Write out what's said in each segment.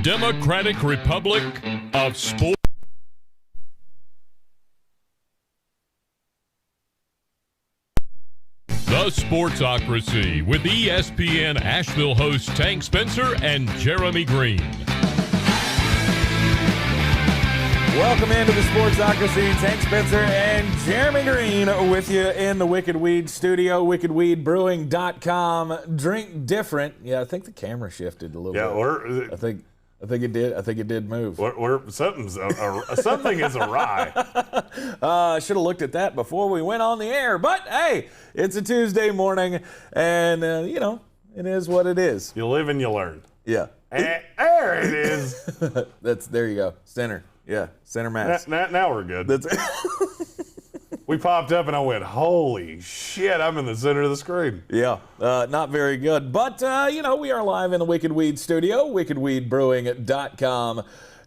Democratic Republic of Sport. The Sportsocracy with ESPN Asheville hosts Tank Spencer and Jeremy Greene. Welcome into the Sportsocracy. Tank Spencer and Jeremy Greene with you in the Wicked Weed studio, wickedweedbrewing.com. Drink different. Yeah, I think the camera shifted a little bit. I think it did. I think it did move. Something is awry. Should have looked at that before we went on the air. But hey, it's a Tuesday morning, and it is what it is. You live and you learn. Yeah. There it is. There you go. Center. Yeah, center mass. Now we're good. We popped up and I went, holy shit, I'm in the center of the screen. Yeah, not very good. But, we are live in the Wicked Weed studio, wickedweedbrewing.com.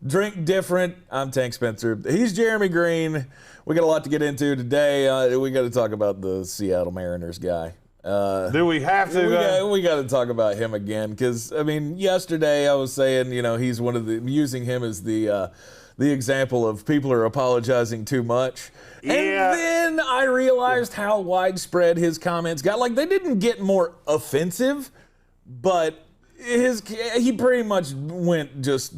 Drink different. I'm Tank Spencer. He's Jeremy Greene. We got a lot to get into today. We got to talk about the Seattle Mariners guy. Do we have to? We got to talk about him again because, yesterday I was saying, he's using him as the example of people are apologizing too much. Yeah. And then I realized how widespread his comments got. Like, they didn't get more offensive, but he pretty much went just,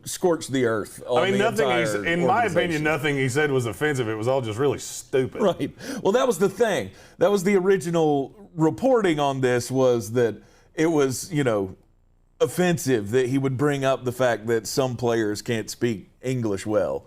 scorched the earth. In my opinion, nothing he said was offensive. It was all just really stupid. Right. Well, that was the thing. That was the original reporting on this, was that it was, offensive that he would bring up the fact that some players can't speak English well.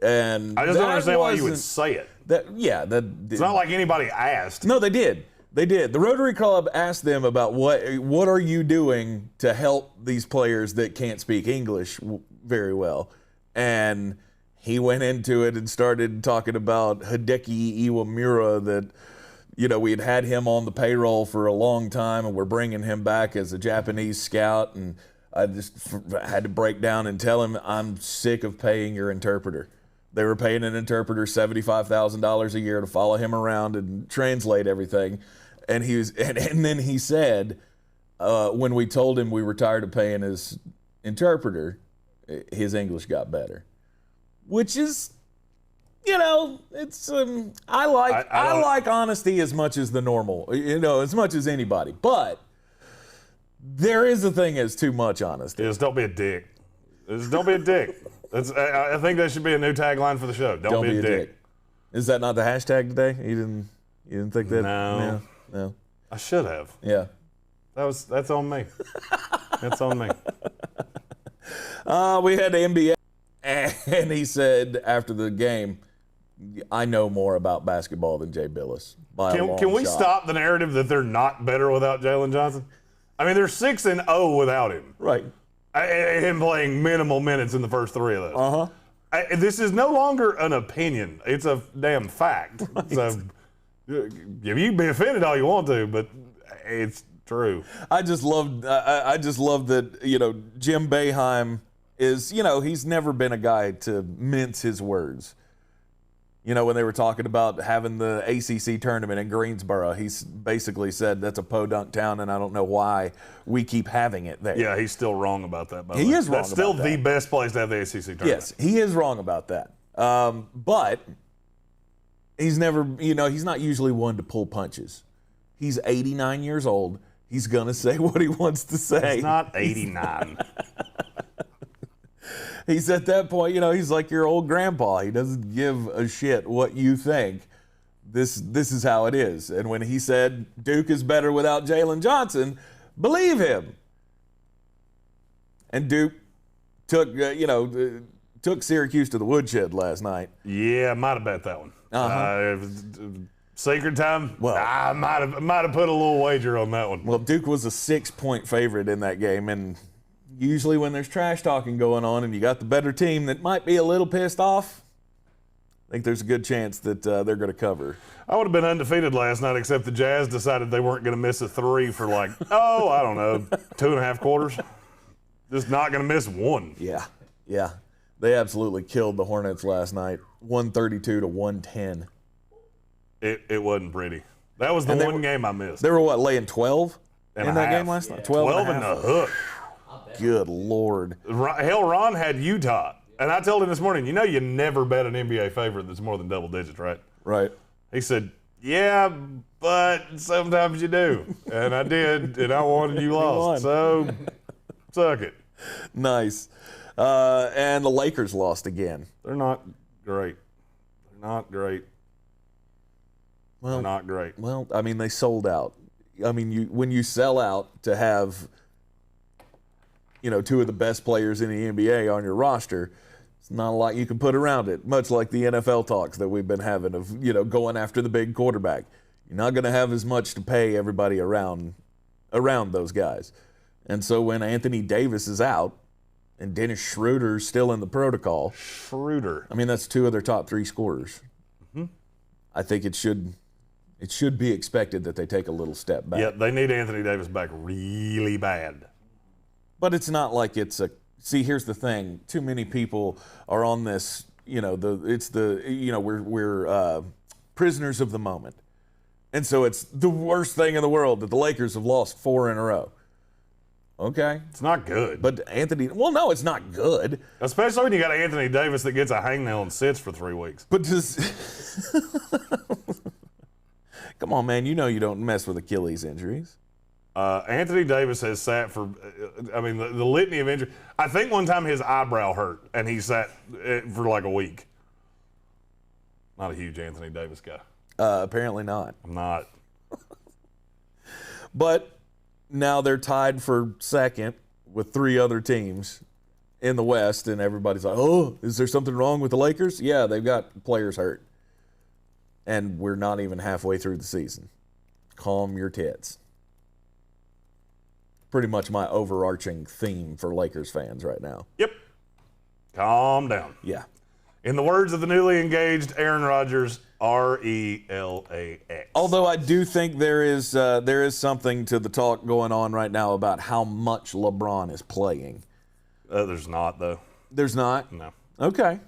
And I just don't understand why you would say it. It's not like anybody asked. No, they did. The Rotary Club asked them about what are you doing to help these players that can't speak English very well. And he went into it and started talking about Hideki Iwamura, that we had him on the payroll for a long time, and we're bringing him back as a Japanese scout. And I just had to break down and tell him, I'm sick of paying your interpreter. They were paying an interpreter $75,000 a year to follow him around and translate everything. And then he said, when we told him we were tired of paying his interpreter, his English got better, which is, it's I like honesty as much as the normal, as much as anybody. But there is a thing as too much honesty. Just don't be a dick. Just don't be a dick. I think that should be a new tagline for the show. Don't be a dick. Is that not the hashtag today? You didn't think that? No. No. I should have. Yeah. That's on me. That's on me. We had the NBA, and he said after the game, I know more about basketball than Jay Billis. Can we stop the narrative that they're not better without Jalen Johnson? They're 6-0 without him. Right. Him playing minimal minutes in the first three of those. Uh-huh. This is no longer an opinion. It's a damn fact. Right. So you can be offended all you want to, but it's true. I just love that, Jim Boeheim is, he's never been a guy to mince his words. When they were talking about having the ACC tournament in Greensboro, he's basically said that's a podunk town, and I don't know why we keep having it there. Yeah, he's still wrong about that. He is wrong. That's still the best place to have the ACC tournament. Yes, he is wrong about that. But he's never, he's not usually one to pull punches. He's 89 years old. He's gonna say what he wants to say. He's not 89. He's at that point, he's like your old grandpa. He doesn't give a shit what you think. This is how it is. And when he said Duke is better without Jalen Johnson, believe him. And Duke took Syracuse to the woodshed last night. Yeah, I might have bet that one. Sacred time? Well, I might have put a little wager on that one. Well, Duke was a 6-point favorite in that game, and usually when there's trash talking going on and you got the better team that might be a little pissed off, I think there's a good chance that they're going to cover. I would have been undefeated last night, except the Jazz decided they weren't going to miss a three for I don't know, 2.5 quarters. Just not going to miss one. Yeah. They absolutely killed the Hornets last night, 132-110. It wasn't pretty. That was the one game I missed. They were laying 12 in that half. game last night? 12 and the hook. Good Lord. Hell, Ron had Utah. And I told him this morning, you never bet an NBA favorite that's more than double digits, right? Right. He said, yeah, but sometimes you do. And I did, and I won and you lost. So, suck it. Nice. And the Lakers lost again. They're not great. Well, They're not great. Well, I mean, they sold out. I mean, when you sell out to have, two of the best players in the NBA on your roster, it's not a lot you can put around it, much like the NFL talks that we've been having of, going after the big quarterback. You're not going to have as much to pay everybody around those guys. And so when Anthony Davis is out and Dennis Schroeder's still in the protocol. Schroeder. I mean, that's two of their top three scorers. Mm-hmm. I think it should be expected that they take a little step back. Yeah, they need Anthony Davis back really bad. But it's not like it's a. See, here's the thing. Too many people are on this. We're prisoners of the moment, and so it's the worst thing in the world that the Lakers have lost 4 in a row. Okay, it's not good. But Anthony, well, no, it's not good. Especially when you got Anthony Davis that gets a hangnail and sits for 3 weeks. But come on, man. You don't mess with Achilles injuries. Anthony Davis has sat for, the litany of injuries. I think one time his eyebrow hurt, and he sat for like a week. Not a huge Anthony Davis guy. Apparently not. I'm not. But now they're tied for second with 3 other teams in the West, and everybody's like, oh, is there something wrong with the Lakers? Yeah, they've got players hurt. And we're not even halfway through the season. Calm your tits. Pretty much my overarching theme for Lakers fans right now. Yep. Calm down. Yeah. In the words of the newly engaged Aaron Rodgers, RELAX. Although I do think there is something to the talk going on right now about how much LeBron is playing. There's not, though. There's not? No. Okay.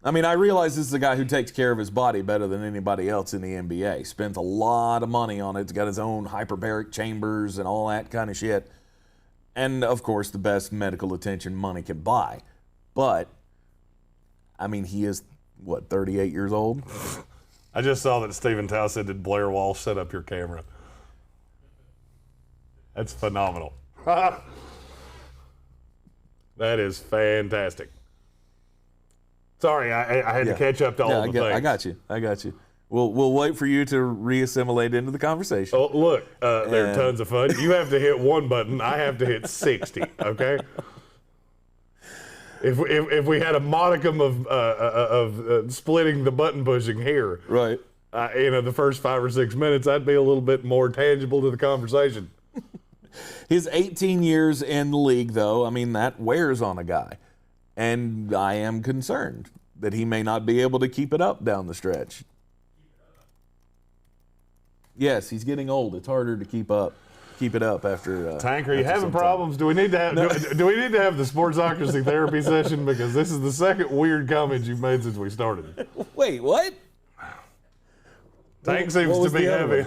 I mean, I realize this is a guy who takes care of his body better than anybody else in the NBA. Spends a lot of money on it. He's got his own hyperbaric chambers and all that kind of shit. And, of course, the best medical attention money can buy. But, I mean, he is, 38 years old? I just saw that Stephen Tao said, did Blair Walsh set up your camera? That's phenomenal. That is fantastic. Sorry, I had to catch up to all the things. I got you. We'll wait for you to re-assimilate into the conversation. Oh, look, they're tons of fun. You have to hit one button. I have to hit 60, okay? If we had a modicum of splitting the button pushing here, right? The first 5 or 6 minutes, I'd be a little bit more tangible to the conversation. His 18 years in the league, though, I mean, that wears on a guy. And I am concerned that he may not be able to keep it up down the stretch. Yes, he's getting old. It's harder to keep it up after. Tank, are you having problems? Do we need to have do we need to have the sportsocracy therapy session? Because this is the second weird comment you've made since we started. Wait, what? Tank seems to be heavy.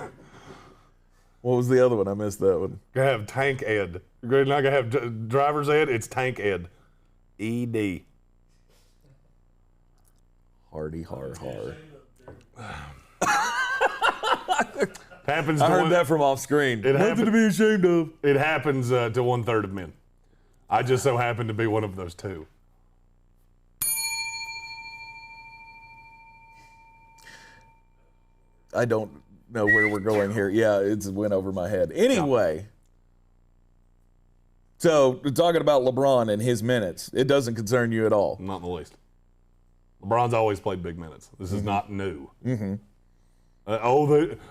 What was the other one? I missed that one. Gonna have Tank Ed. You're not gonna have driver's ed. It's Tank Ed. ED. Hardy, har. Happens. I heard that from off screen. Nothing to be ashamed of. It happens to 1/3 of men. I just so happen to be one of those 2. I don't know where we're going here. Yeah, it went over my head. Anyway. Yeah. So, talking about LeBron and his minutes, it doesn't concern you at all? Not in the least. LeBron's always played big minutes. This is not new. Mm-hmm.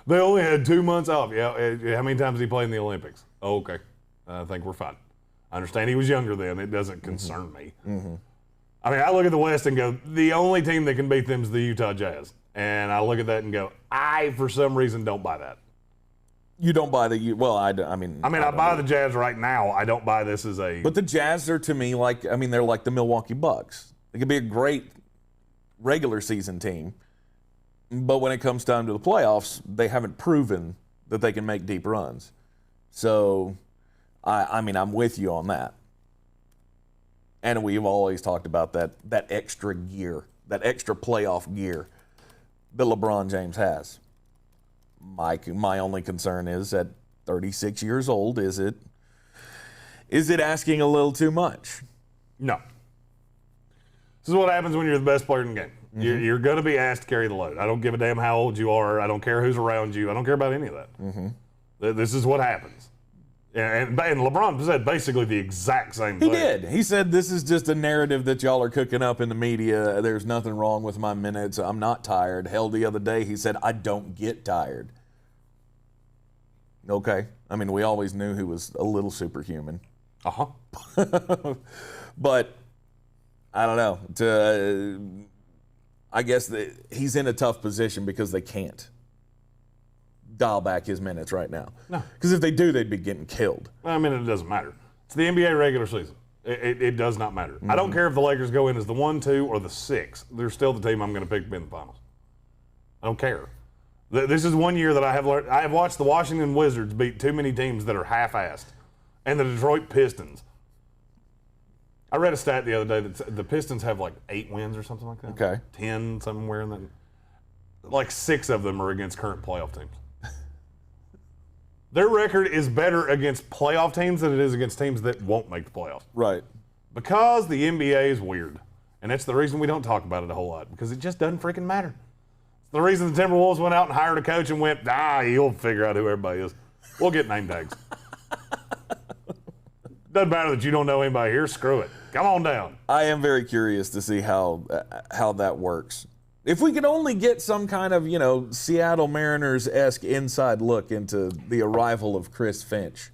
They only had 2 months off. Yeah, how many times did he play in the Olympics? Oh, okay. I think we're fine. I understand he was younger then. It doesn't concern me. Mm-hmm. I mean, I look at the West and go, the only team that can beat them is the Utah Jazz. And I look at that and go, I, for some reason, don't buy that. You don't buy the I buy the Jazz right now. I don't buy this as a. But the Jazz are to me they're like the Milwaukee Bucks. They could be a great regular season team, but when it comes time to the playoffs, they haven't proven that they can make deep runs. So, I'm with you on that. And we've always talked about that extra gear, that extra playoff gear that LeBron James has. My only concern is at 36 years old, is it asking a little too much? No. This is what happens when you're the best player in the game. Mm-hmm. You're going to be asked to carry the load. I don't give a damn how old you are. I don't care who's around you. I don't care about any of that. Mm-hmm. This is what happens. And LeBron said basically the exact same thing. He did. He said, this is just a narrative that y'all are cooking up in the media. There's nothing wrong with my minutes. I'm not tired. Hell, the other day he said, I don't get tired. Okay. I mean, we always knew he was a little superhuman. Uh-huh. But I don't know. I guess he's in a tough position because they can't dial back his minutes right now. No. Because if they do, they'd be getting killed. I mean, it doesn't matter. It's the NBA regular season. It does not matter. I don't care if the Lakers go in as the 1, 2, or the 6. They're still the team I'm going to pick to be in the finals. I don't care. This is one year that I have learned. I have watched the Washington Wizards beat too many teams that are half-assed, and the Detroit Pistons. I read a stat the other day that the Pistons have like 8 wins or something like that. Okay. 10 somewhere in that. Like 6 of them are against current playoff teams. Their record is better against playoff teams than it is against teams that won't make the playoffs. Right. Because the NBA is weird. And that's the reason we don't talk about it a whole lot, because it just doesn't freaking matter. It's the reason the Timberwolves went out and hired a coach and went, he'll figure out who everybody is. We'll get name tags. Doesn't matter that you don't know anybody here. Screw it. Come on down. I am very curious to see how that works. If we could only get some kind of, Seattle Mariners-esque inside look into the arrival of Chris Finch.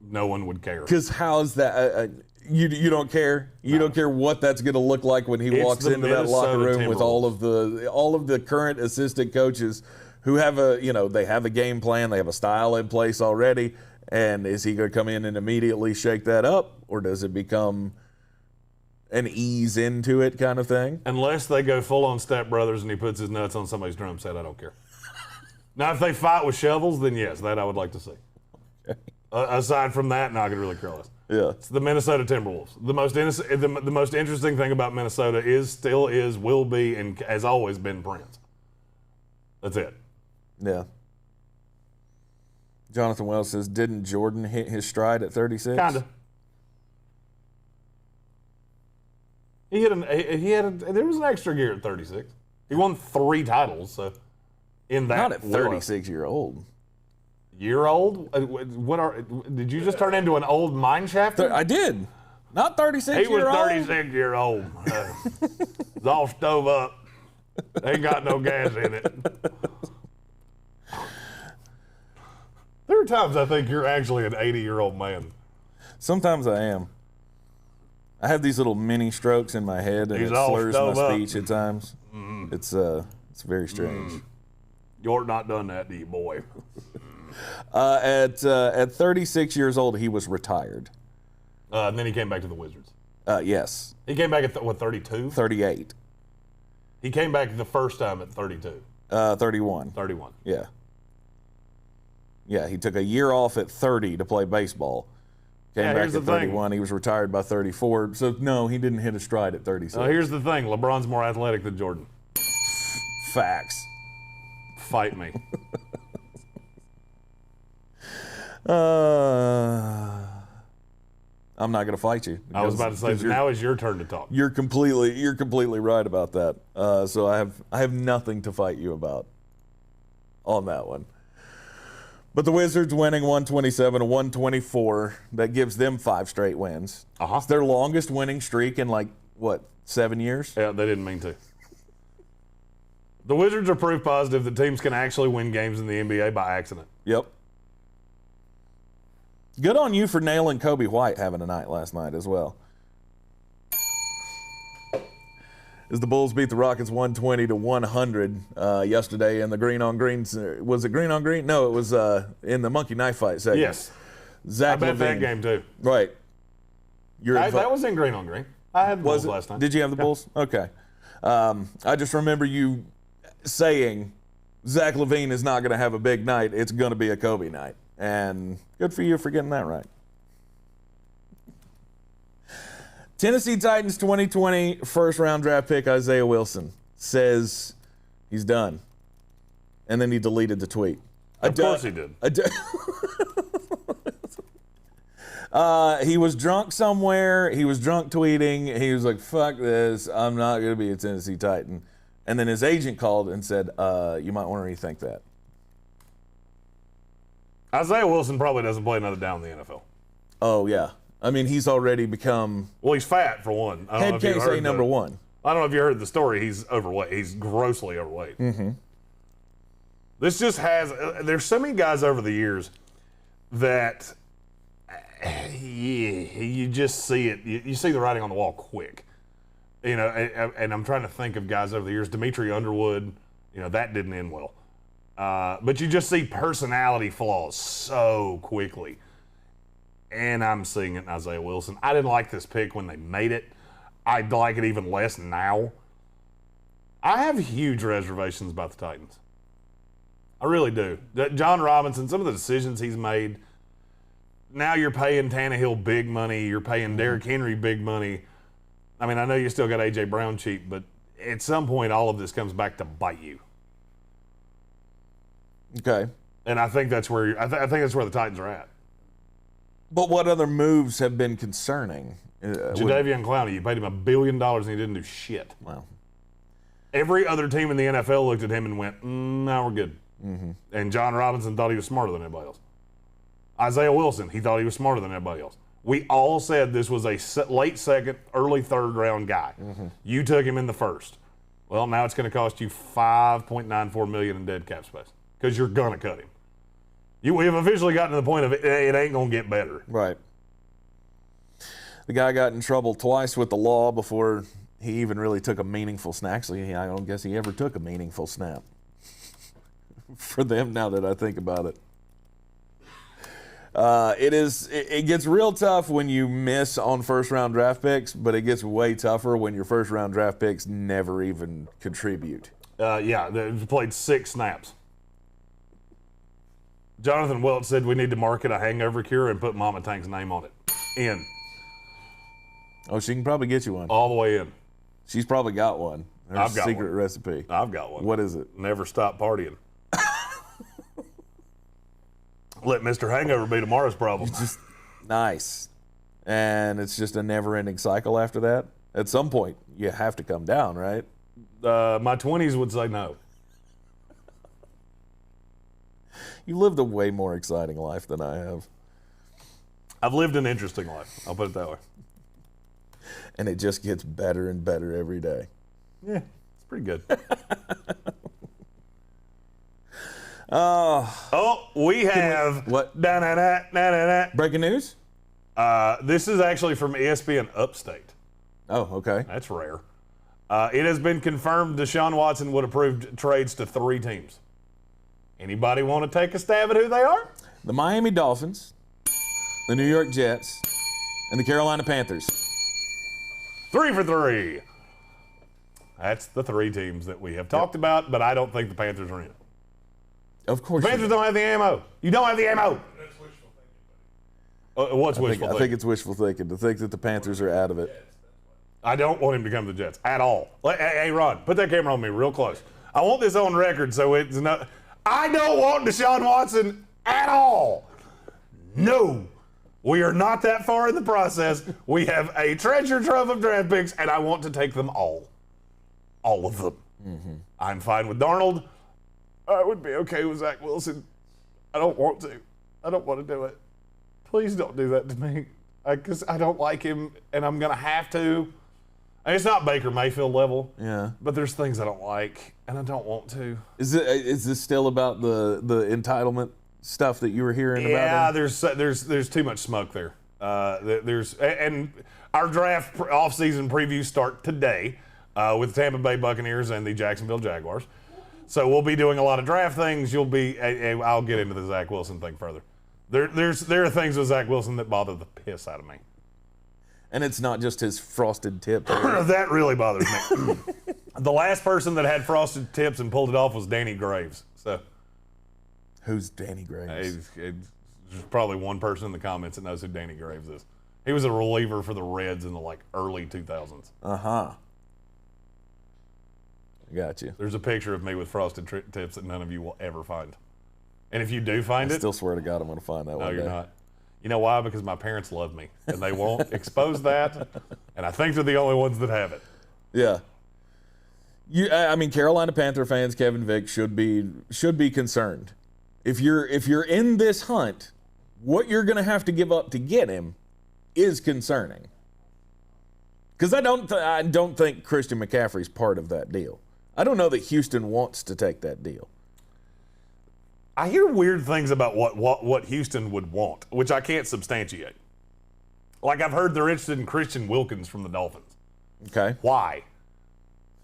No one would care. Because how's that? You don't care? You don't care what that's going to look like when he walks into that locker room with all of the current assistant coaches who have they have a game plan, they have a style in place already, and is he going to come in and immediately shake that up, or does it become an ease into it kind of thing? Unless they go full on Step Brothers and he puts his nuts on somebody's drum set, I don't care. Now, if they fight with shovels, then yes, that I would like to see. Okay. Aside from that, no, I could really care less. Yeah, it's the Minnesota Timberwolves. The most interesting thing about Minnesota still is, will be, and has always been Prince. That's it. Yeah. Jonathan Wells says, didn't Jordan hit his stride at 36? Kinda. There was an extra year at 36. He won 3 titles, so in that. Not at 36-year-old. Year old? Did you just turn into an old mine shaft? I did. Not 36-year-old. He was 36-year-old. It's all stove up. Ain't got no gas in it. There are times I think you're actually an 80-year-old man. Sometimes I am. I have these little mini strokes in my head, and it slurs my speech at times. Mm. It's very strange. You're not done that, do you, boy? At 36 years old, he was retired. And then he came back to the Wizards. Yes. He came back at 32? 38. He came back the first time at 32. 31. 31. Yeah. Yeah, he took a year off at 30 to play baseball. Came back at 31. He was retired by 34. So, no, he didn't hit a stride at 36. Here's the thing. LeBron's more athletic than Jordan. Facts. Fight me. I'm not going to fight you. I was about to say, now is your turn to talk. You're completely right about that. So I have nothing to fight you about on that one. But the Wizards winning 127-124, that gives them 5 straight wins. Uh-huh. It's their longest winning streak in 7 years? Yeah, they didn't mean to. The Wizards are proof positive that teams can actually win games in the NBA by accident. Yep. Good on you for nailing Kobe White having a night last night as well. As the Bulls beat the Rockets 120-100 yesterday in the Greene on Greene. Was it Greene on Greene? No, it was in the Monkey Knife Fight segment. Yes. Zach I bet Levine. that game too. Right. That was in Greene on Greene. I had the Bulls last night. Did you have the Bulls? Okay. I just remember you saying Zach Levine is not going to have a big night. It's going to be a Kobe night. And good for you for getting that right. Tennessee Titans 2020 first-round draft pick Isaiah Wilson says he's done. And then he deleted the tweet. Of course he did. He was drunk somewhere. He was drunk tweeting. He was like, fuck this. I'm not going to be a Tennessee Titan. And then his agent called and said, you might want to rethink that. Isaiah Wilson probably doesn't play another down in the NFL. Oh, yeah. I mean, he's already become... Well, he's fat, for one. Head case A number one. I don't know if you heard the story. He's overweight. He's grossly overweight. Mm-hmm. This just has... there's so many guys over the years that... you just see it. You see the writing on the wall quick. You know, and I'm trying to think of guys over the years. Dimitri Underwood, you know, that didn't end well. But you just see personality flaws so quickly. And I'm seeing it in Isaiah Wilson. I didn't like this pick when they made it. I'd like it even less now. I have huge reservations about the Titans. I really do. John Robinson, some of the decisions he's made, now you're paying Tannehill big money. You're paying Derrick Henry big money. I mean, I know you still got A.J. Brown cheap, but at some point all of this comes back to bite you. Okay. And I think that's where I think that's where the Titans are at. But what other moves have been concerning? Jadeveon Clowney, you paid him $1 billion and he didn't do shit. Wow. Every other team in the NFL looked at him and went, "No, we're good." Mm-hmm. And John Robinson thought he was smarter than everybody else. Isaiah Wilson, he thought he was smarter than everybody else. We all said this was a late second, early third round guy. Mm-hmm. You took him in the first. Well, now it's going to cost you $5.94 million in dead cap space because you're going to cut him. We have officially gotten to the point of it ain't going to get better. Right. The guy got in trouble twice with the law before he even really took a meaningful snap. Actually, I don't guess he ever took a meaningful snap for them now that I think about it. It gets real tough when you miss on first-round draft picks, but it gets way tougher when your first-round draft picks never even contribute. Yeah, they played 6 snaps. Jonathan Welch said we need to market a hangover cure and put Mama Tank's name on it. In. Oh, she can probably get you one. All the way in. She's probably got one. I've got secret one. recipe. I've got one. What is it? Never stop partying. Let Mr. Hangover be tomorrow's problem. Just nice. And it's just a never-ending cycle after that. At some point, you have to come down, right? My 20s would say no. You lived a way more exciting life than I have. I've lived an interesting life. I'll put it that way. And it just gets better and better every day. Yeah, it's pretty good. We have what? Breaking news? This is actually from ESPN Upstate. Oh, okay. That's rare. It has been confirmed Deshaun Watson would approve trades to 3 teams. Anybody want to take a stab at who they are? The Miami Dolphins, the New York Jets, and the Carolina Panthers. 3 for 3. That's the 3 teams that we have talked about, but I don't think the Panthers are in it. Of course. The Panthers don't have the ammo. You don't have the ammo. That's wishful thinking, buddy. What's wishful thinking? I think it's wishful thinking to think that the Panthers are out of it. I don't want him to come to the Jets at all. Hey, Ron, put that camera on me real close. I want this on record so it's not. I don't want Deshaun Watson at all. No. We are not that far in the process. We have a treasure trove of draft picks, and I want to take them all. All of them. Mm-hmm. I'm fine with Darnold. I would be okay with Zach Wilson. I don't want to. I don't want to do it. Please don't do that to me. Because I don't like him, and I'm going to have to. And it's not Baker Mayfield level. Yeah. But there's things I don't like, and I don't want to. Is this still about the entitlement stuff that you were hearing about? Yeah, there's too much smoke there. And our draft offseason previews start today with the Tampa Bay Buccaneers and the Jacksonville Jaguars. So we'll be doing a lot of draft things. I'll get into the Zach Wilson thing further. There are things with Zach Wilson that bother the piss out of me. And it's not just his frosted tip. That really bothers me. The last person that had frosted tips and pulled it off was Danny Graves. So, who's Danny Graves? There's probably one person in the comments that knows who Danny Graves is. He was a reliever for the Reds in the early 2000s. Got you. There's a picture of me with frosted tips that none of you will ever find. And if you do find I it, still swear to God I'm going to find that one. no, you're day. not. You know why? Because my parents love me, and they won't expose that. And I think they're the only ones that have it. Yeah. I mean, Carolina Panther fans, Kevin Vick should be concerned. If you're in this hunt, what you're going to have to give up to get him is concerning. Because I don't think Christian McCaffrey's part of that deal. I don't know that Houston wants to take that deal. I hear weird things about what Houston would want, which I can't substantiate. I've heard they're interested in Christian Wilkins from the Dolphins. Okay. Why?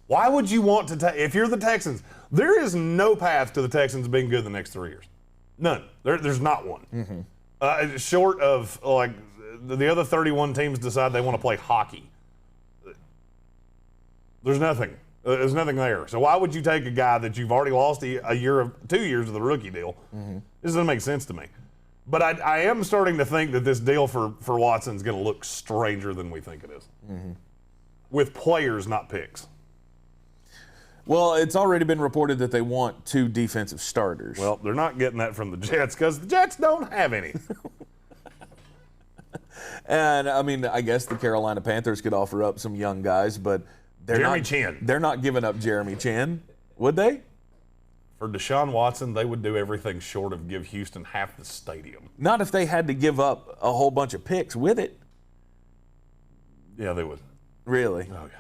Why would you want to take, if you're the Texans, there is no path to the Texans being good the next 3 years. None. There's not one. Mm-hmm. Short of, the other 31 teams decide they want to play hockey. There's nothing. There's nothing there. So why would you take a guy that you've already lost 2 years of the rookie deal? Mm-hmm. This doesn't make sense to me. But I am starting to think that this deal for Watson is going to look stranger than we think it is. Mm-hmm. With players, not picks. Well, it's already been reported that they want 2 defensive starters. Well, they're not getting that from the Jets because the Jets don't have any. And, I mean, I guess the Carolina Panthers could offer up some young guys, but Jeremy Chin. They're not giving up Jeremy Chin, would they? For Deshaun Watson, they would do everything short of give Houston half the stadium. Not if they had to give up a whole bunch of picks with it. Yeah, they would. Really? Oh, yeah.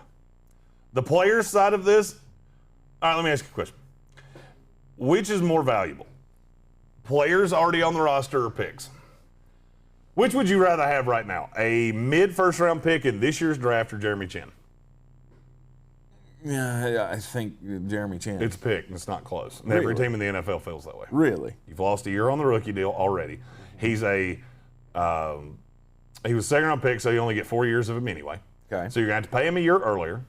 The players' side of this, all right, let me ask you a question. Which is more valuable? Players already on the roster or picks? Which would you rather have right now? A mid-first-round pick in this year's draft or Jeremy Chin? Yeah, I think Jeremy Chin. It's a pick, and it's not close. And Really? every team in the NFL feels that way. Really? You've lost a year on the rookie deal already. He's he was a second-round pick, so you only get 4 years of him anyway. Okay. So you're going to have to pay him a year earlier,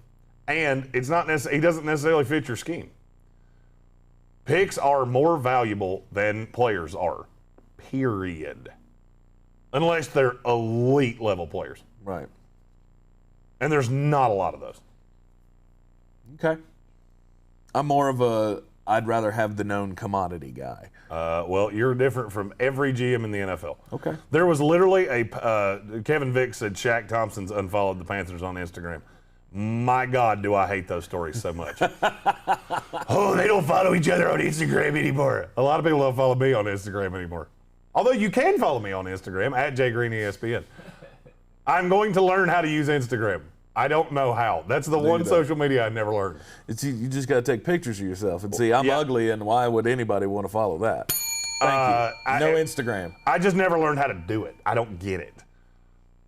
and it's not he doesn't necessarily fit your scheme. Picks are more valuable than players are, period. Unless they're elite level players. Right. And there's not a lot of those. Okay. I'm more of I'd rather have the known commodity guy. Well, you're different from every GM in the NFL. Okay. There was literally Kevin Vick said Shaq Thompson's unfollowed the Panthers on Instagram. My God, do I hate those stories so much. Oh, they don't follow each other on Instagram anymore. A lot of people don't follow me on Instagram anymore. Although you can follow me on Instagram, at Greene ESPN. I'm going to learn how to use Instagram. I don't know how. That's the one social media I never learned. You just got to take pictures of yourself and see, I'm ugly, and why would anybody want to follow that? Thank you. No Instagram. I just never learned how to do it. I don't get it.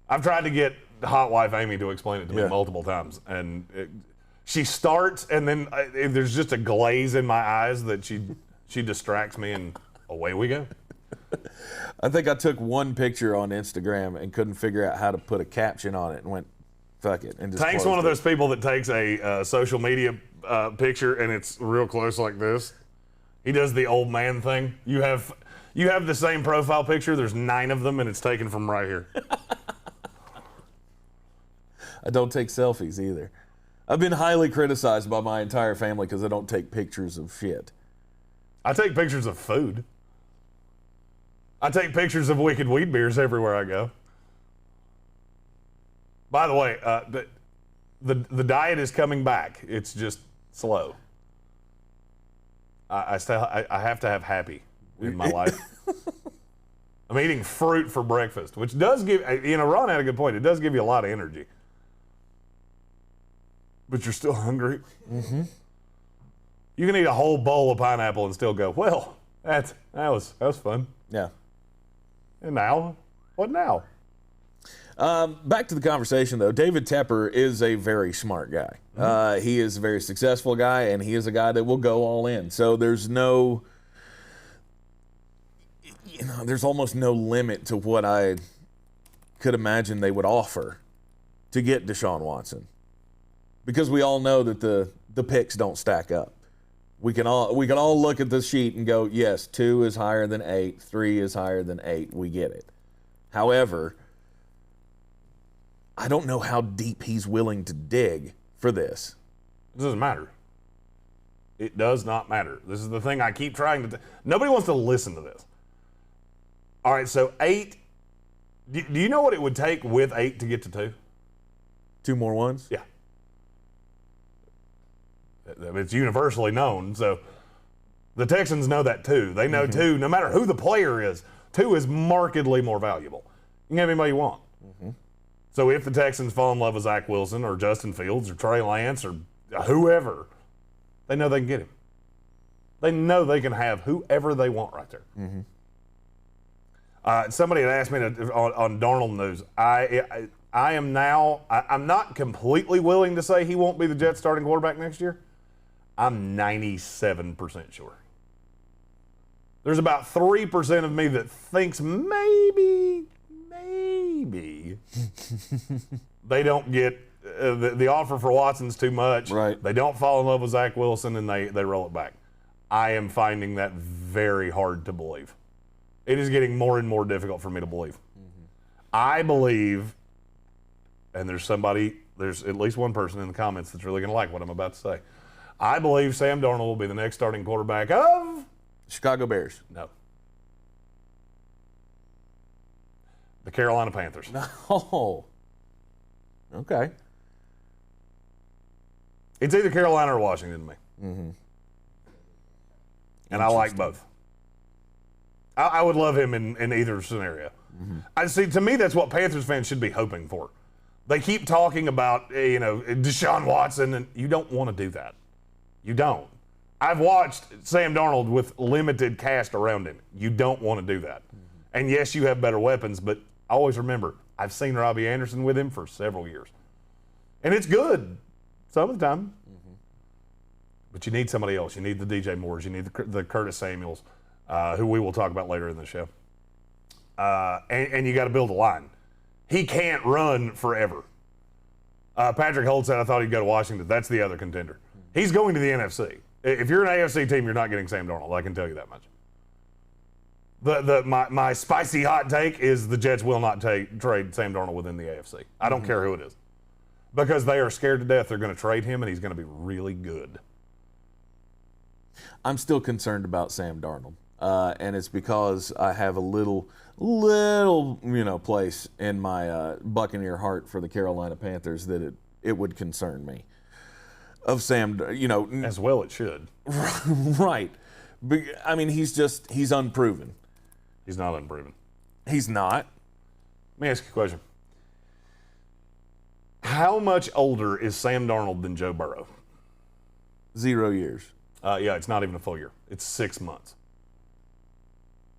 I've tried to get hot wife Amy to explain it to me multiple times, and she starts, and then there's just a glaze in my eyes that she distracts me, and away we go. I think I took one picture on Instagram and couldn't figure out how to put a caption on it and went, fuck it. And just Tank's one of those people that takes a social media picture and it's real close like this. He does the old man thing. You have the same profile picture. There's 9 of them and it's taken from right here. I don't take selfies either. I've been highly criticized by my entire family because I don't take pictures of shit. I take pictures of food. I take pictures of Wicked Weed beers everywhere I go. By the way, the diet is coming back. It's just slow. I have to have happy in my life. I'm eating fruit for breakfast, which does give, Ron had a good point. It does give you a lot of energy. But you're still hungry. Mm-hmm. You can eat a whole bowl of pineapple and still go, well, that was fun. Yeah. And now? What now? Back to the conversation, though. David Tepper is a very smart guy. Mm-hmm. He is a very successful guy, and he is a guy that will go all in. So there's there's almost no limit to what I could imagine they would offer to get Deshaun Watson. Because we all know that the picks don't stack up. We can all look at the sheet and go, yes, 2 is higher than 8, 3 is higher than 8. We get it. However, I don't know how deep he's willing to dig for this. It doesn't matter. It does not matter. This is the thing I keep trying to. Nobody wants to listen to this. All right, so 8. Do you know what it would take with 8 to get to 2? 2 more ones? Yeah. It's universally known. So the Texans know that too. They know 2, no matter who the player is, 2 is markedly more valuable. You can have anybody you want. So if the Texans fall in love with Zach Wilson or Justin Fields or Trey Lance or whoever, they know they can get him. They know they can have whoever they want right there. Somebody had asked me on Darnold news. I'm not completely willing to say he won't be the Jets starting quarterback next year. I'm 97% sure. There's about 3% of me that thinks maybe they don't get the offer for Watson's too much. Right. They don't fall in love with Zach Wilson and they roll it back. I am finding that very hard to believe. It is getting more and more difficult for me to believe. I believe, and there's at least one person in the comments that's really going to like what I'm about to say. I believe Sam Darnold will be the next starting quarterback of Chicago Bears. No. The Carolina Panthers. Oh. Okay. It's either Carolina or Washington to me. And I like both. I would love him in either scenario. I see. To me, that's what Panthers fans should be hoping for. They keep talking about, Deshaun Watson, and you don't want to do that. You don't. I've watched Sam Darnold with limited cast around him. You don't want to do that. And yes, you have better weapons, but always remember, I've seen Robbie Anderson with him for several years. And it's good some of the time. But you need somebody else. You need the DJ Moores. You need the Curtis Samuels, who we will talk about later in the show. And you got to build a line. He can't run forever. Patrick Holt said, I thought he'd go to Washington. That's the other contender. He's going to the NFC. If you're an AFC team, you're not getting Sam Darnold. I can tell you that much. My spicy hot take is the Jets will not trade Sam Darnold within the AFC. I don't care who it is. Because they are scared to death they're going to trade him, and he's going to be really good. I'm still concerned about Sam Darnold. And it's because I have a little place in my Buccaneer heart for the Carolina Panthers that it would concern me. Of Sam, As well it should. Right. I mean, he's unproven. He's not unproven. He's not. Let me ask you a question. How much older is Sam Darnold than Joe Burrow? 0 years. Yeah, it's not even a full year. It's 6 months.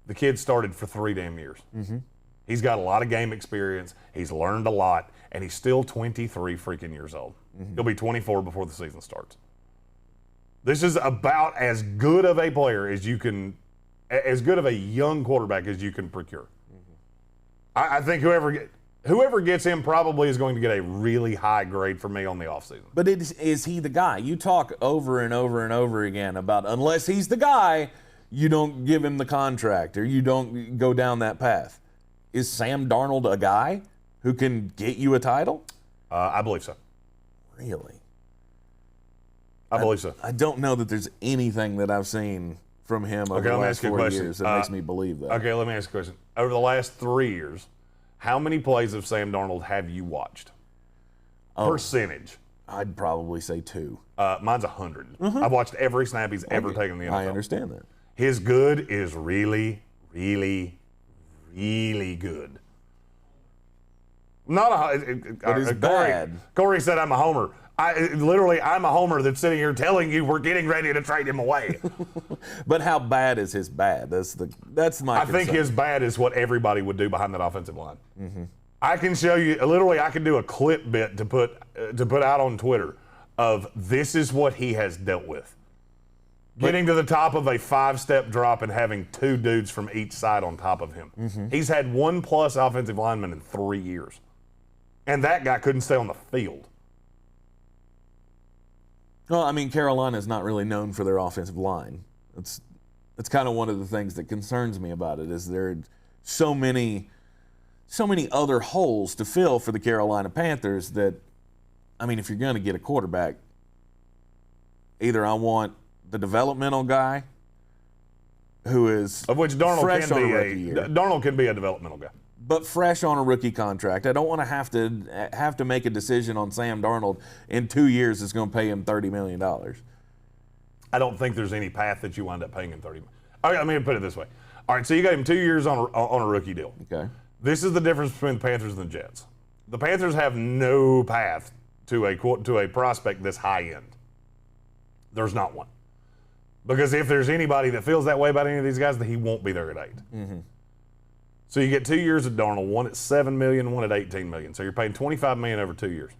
The kid started for 3 damn years. He's got a lot of game experience. He's learned a lot, and he's still 23 freaking years old. He'll be 24 before the season starts. This is about as good of a player as you can, as good of a young quarterback as you can procure. I think whoever gets him probably is going to get a really high grade for me on the offseason. But is he the guy? You talk over and over and over again about unless he's the guy, you don't give him the contract or you don't go down that path. Is Sam Darnold a guy who can get you a title? I believe so. Really? I believe so. I don't know that there's anything that I've seen from him over the last 4 years that makes me believe that. Okay, let me ask you a question. Over the last 3 years, how many plays of Sam Darnold have you watched? Percentage. I'd probably say 2. Mine's 100. I've watched every snap he's ever taken in the NFL. I understand that. His good is really, really, really good. Not But it's bad. Corey said I'm a homer. I'm a homer that's sitting here telling you we're getting ready to trade him away. But how bad is his bad? That's my concern. I think his bad is what everybody would do behind that offensive line. I can show you, literally, I can do a clip bit to put out on Twitter of this is what he has dealt with. Getting to the top of a 5-step drop and having 2 dudes from each side on top of him. He's had 1+ offensive lineman in 3 years. And that guy couldn't stay on the field. Well, I mean, Carolina's not really known for their offensive line. That's kind of one of the things that concerns me about it is there are so many so many other holes to fill for the Carolina Panthers that, I mean, if you're going to get a quarterback, either I want the developmental guy who is of which Darnold fresh can on be a rookie year, Darnold can be a developmental guy, but fresh on a rookie contract. I don't want to have to make a decision on Sam Darnold in 2 years that's going to pay him $30 million. I don't think there's any path that you wind up paying him $30 million. All right, let me put it this way. All right, so you got him 2 years on a rookie deal. Okay. This is the difference between the Panthers and the Jets. The Panthers have no path to a prospect this high end. There's not one. Because if there's anybody that feels that way about any of these guys, then he won't be there at 8. Mm-hmm. So you get 2 years of Darnold, one at $7 million, one at $18 million. So you're paying $25 million over 2 years.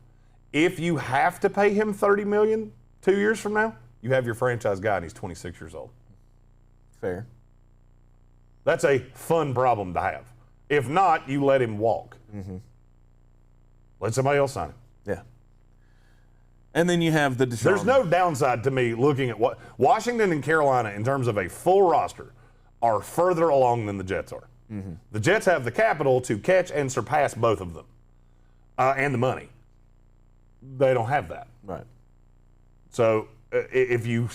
If you have to pay him $30 million 2 years from now, you have your franchise guy and he's 26 years old. Fair. That's a fun problem to have. If not, you let him walk. Mm-hmm. Let somebody else sign him. Yeah. And then you have the Deshaun. There's no downside to me looking at what Washington and Carolina, in terms of a full roster, are further along than the Jets are. Mm-hmm. The Jets have the capital to catch and surpass both of them, and the money. They don't have that. Right. So if you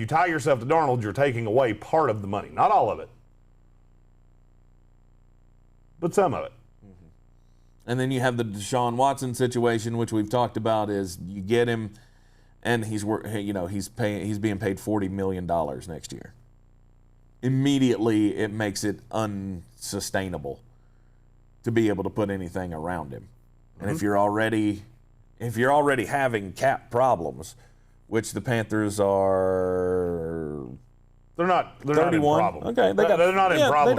tie yourself to Darnold, you're taking away part of the money, not all of it, but some of it. And then you have the Deshaun Watson situation, which we've talked about. Is you get him, and he's being paid $40 million next year. Immediately, it makes it unsustainable to be able to put anything around him. And Mm-hmm. if you're already having cap problems, which the Panthers are. They're not 31. in problem. Okay, they're not in problem.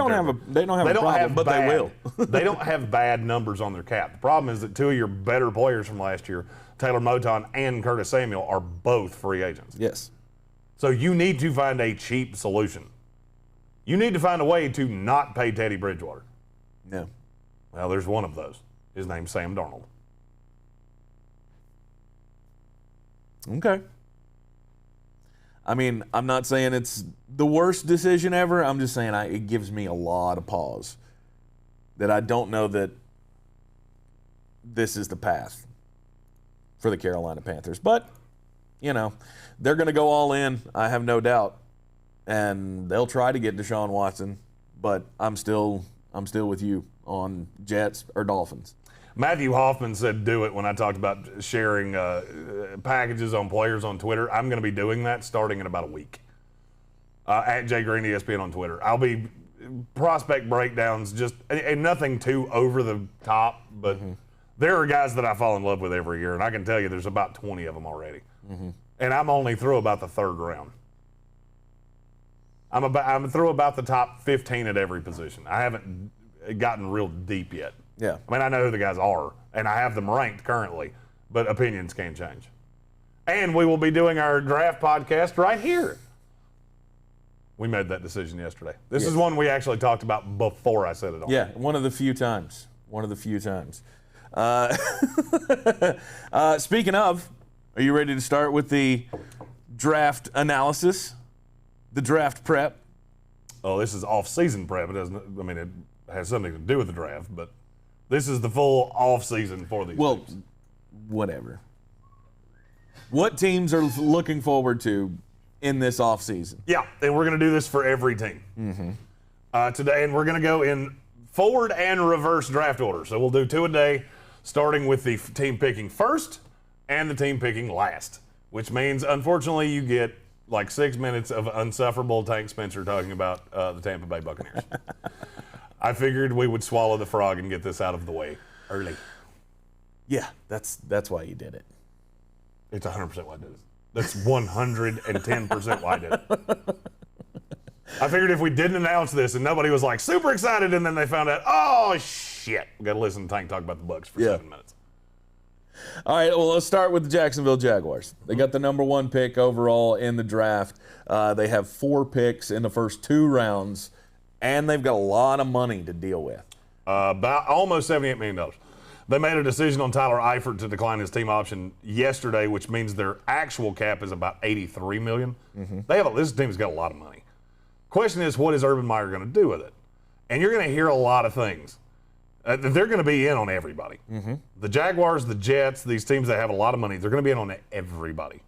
They don't have a problem, but they will. They don't have bad numbers on their cap. The problem is that two of your better players from last year, Taylor Moton and Curtis Samuel, are both free agents. Yes. So you need to find a cheap solution. You need to find a way to not pay Teddy Bridgewater. Yeah. Well, there's one of those. His name's Sam Darnold. Okay. I mean, I'm not saying it's the worst decision ever. I'm just saying it gives me a lot of pause that I don't know that this is the path for the Carolina Panthers. But, they're going to go all in, I have no doubt. And they'll try to get Deshaun Watson, but I'm still with you on Jets or Dolphins. Matthew Hoffman said do it when I talked about sharing packages on players on Twitter. I'm going to be doing that starting in about a week. At Greene ESPN on Twitter. I'll be prospect breakdowns, and nothing too over the top, but there are guys that I fall in love with every year, and I can tell you there's about 20 of them already. Mm-hmm. And I'm only through about the third round. I'm through about the top 15 at every position. I haven't gotten real deep yet. Yeah. I mean, I know who the guys are, and I have them ranked currently, but opinions can change. And we will be doing our draft podcast right here. We made that decision yesterday. This is one we actually talked about before I said it on. Yeah, one of the few times. Speaking of, are you ready to start with the draft analysis? The draft prep? Oh, this is off-season prep. It has something to do with the draft, but this is the full off-season for these teams. Whatever. What teams are looking forward to in this offseason? Yeah, and we're going to do this for every team today, and we're going to go in forward and reverse draft order. So we'll do two a day, starting with the team picking first and the team picking last, which means, unfortunately, you get like 6 minutes of insufferable Tank Spencer talking about the Tampa Bay Buccaneers. I figured we would swallow the frog and get this out of the way early. Yeah, that's why you did it. It's 100% why I did it. That's 110% why I did it. I figured if we didn't announce this and nobody was like super excited and then they found out, oh shit, we got to listen to Tank talk about the Bucs for 7 minutes. All right, well, let's start with the Jacksonville Jaguars. They got the number 1 pick overall in the draft. They have 4 picks in the first 2 rounds, and they've got a lot of money to deal with. About almost $78 million. They made a decision on Tyler Eifert to decline his team option yesterday, which means their actual cap is about $83 million. This team's got a lot of money. Question is, what is Urban Meyer going to do with it? And you're going to hear a lot of things. They're going to be in on everybody. The Jaguars, the Jets, these teams that have a lot of money, they're going to be in on everybody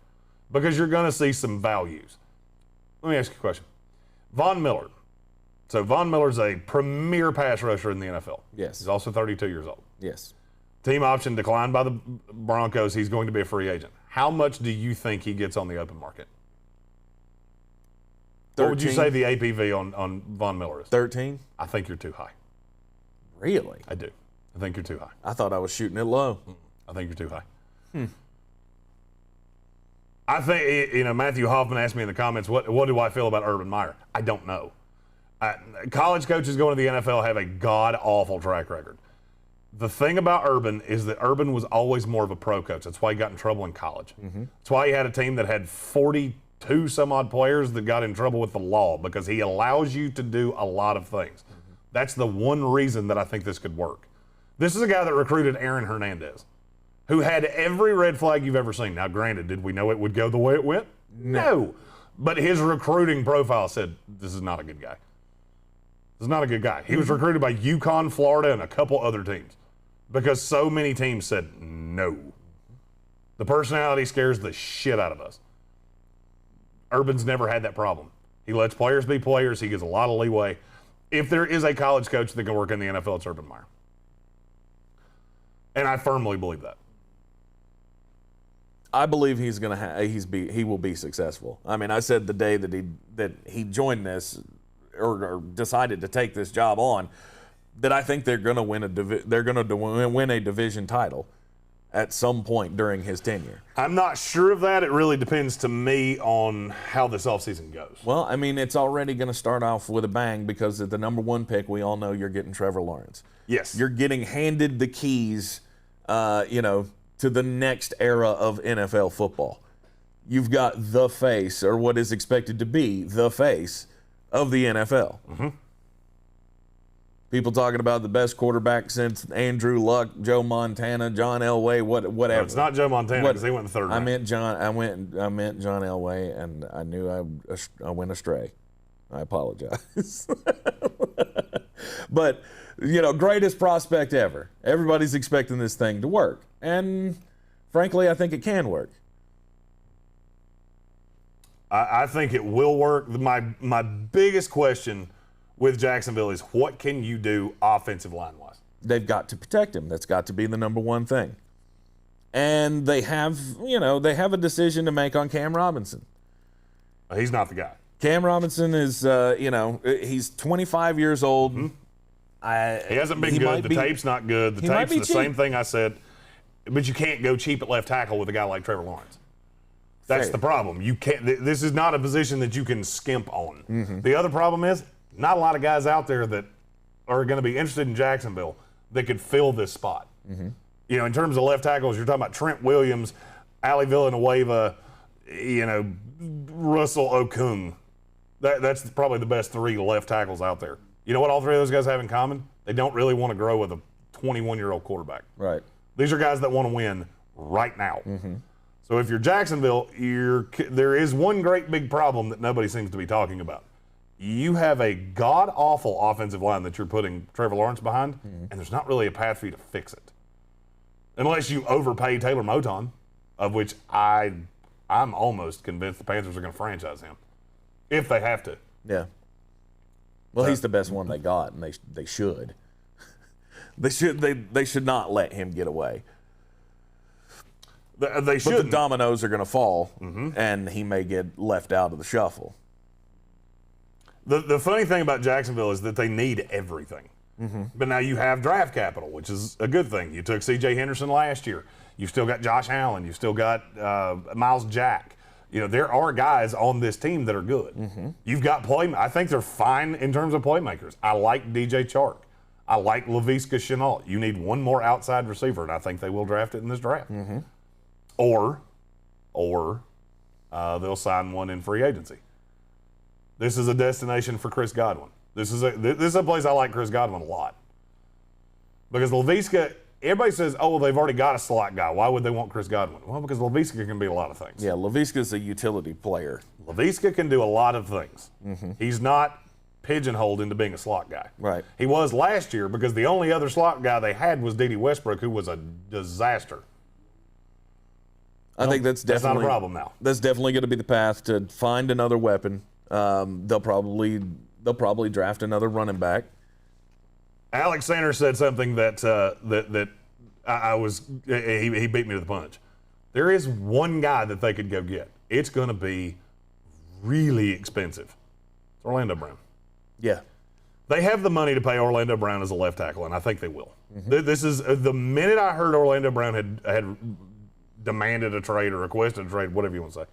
because you're going to see some values. Let me ask you a question. Von Miller. So Von Miller's a premier pass rusher in the NFL. Yes. He's also 32 years old. Yes. Team option declined by the Broncos. He's going to be a free agent. How much do you think he gets on the open market? 13? What would you say the APV on Von Miller is? 13? I think you're too high. Really? I do. I think you're too high. I thought I was shooting it low. I think you're too high. I think, Matthew Hoffman asked me in the comments, what do I feel about Urban Meyer? I don't know. College coaches going to the NFL have a god-awful track record. The thing about Urban is that Urban was always more of a pro coach. That's why he got in trouble in college. That's why he had a team that had 42 some odd players that got in trouble with the law because he allows you to do a lot of things. That's the one reason that I think this could work. This is a guy that recruited Aaron Hernandez, who had every red flag you've ever seen. Now, granted, did we know it would go the way it went? No. But his recruiting profile said, this is not a good guy. This is not a good guy. He was recruited by UConn, Florida, and a couple other teams because so many teams said no. The personality scares the shit out of us. Urban's never had that problem. He lets players be players. He gives a lot of leeway. If there is a college coach that can work in the NFL, it's Urban Meyer. And I firmly believe that. I believe he's going to he will be successful. I mean, I said the day that he joined this or decided to take this job on that I think they're going to win a division title at some point during his tenure. I'm not sure of that. It really depends to me on how this offseason goes. Well, I mean, it's already going to start off with a bang because at the number one pick, we all know you're getting Trevor Lawrence. Yes. You're getting handed the keys, to the next era of NFL football. You've got the face, or what is expected to be the face of the NFL. People talking about the best quarterback since Andrew Luck, Joe Montana, John Elway, whatever. No, it's not Joe Montana because he went in the third round. I meant John Elway, and I knew I went astray. I apologize. But greatest prospect ever. Everybody's expecting this thing to work, and frankly, I think it can work. I think it will work. My biggest question with Jacksonville is what can you do offensive line-wise? They've got to protect him. That's got to be the number one thing. And they have a decision to make on Cam Robinson. He's not the guy. Cam Robinson is, he's 25 years old. He hasn't been good. The tape's not good. The tape's the same thing I said. But you can't go cheap at left tackle with a guy like Trevor Lawrence. That's the problem. You can't. This is not a position that you can skimp on. The other problem is not a lot of guys out there that are going to be interested in Jacksonville that could fill this spot. In terms of left tackles, you're talking about Trent Williams, Ali Villanueva, Russell Okung. That's probably the best three left tackles out there. You know what all three of those guys have in common? They don't really want to grow with a 21-year-old quarterback. Right. These are guys that want to win right now. So if you're Jacksonville, there is one great big problem that nobody seems to be talking about. You have a god-awful offensive line that you're putting Trevor Lawrence behind, and there's not really a path for you to fix it. Unless you overpay Taylor Moton, of which I'm almost convinced the Panthers are going to franchise him, if they have to. Yeah. Well, he's the best one they got, and they should. They should not let him get away. They should. But the dominoes are going to fall, and he may get left out of the shuffle. The funny thing about Jacksonville is that they need everything. But now you have draft capital, which is a good thing. You took C.J. Henderson last year. You've still got Josh Allen. You've still got Miles Jack. There are guys on this team that are good. You've got I think they're fine in terms of playmakers. I like DJ Chark. I like Laviska Shenault. You need one more outside receiver, and I think they will draft it in this draft. Or they'll sign one in free agency. This is a destination for Chris Godwin. This is a place I like Chris Godwin a lot. Because Laviska, everybody says, oh, well, they've already got a slot guy. Why would they want Chris Godwin? Well, because Laviska can be a lot of things. Yeah, Laviska's a utility player. Laviska can do a lot of things. He's not pigeonholed into being a slot guy. Right. He was last year because the only other slot guy they had was D.D. Westbrook, who was a disaster. I think that's not a problem now. That's definitely going to be the path to find another weapon. They'll probably draft another running back. Alex Sanders said something that he beat me to the punch. There is one guy that they could go get. It's going to be really expensive. It's Orlando Brown. Yeah. They have the money to pay Orlando Brown as a left tackle, and I think they will. This is the minute I heard Orlando Brown had demanded a trade or requested a trade, whatever you want to say.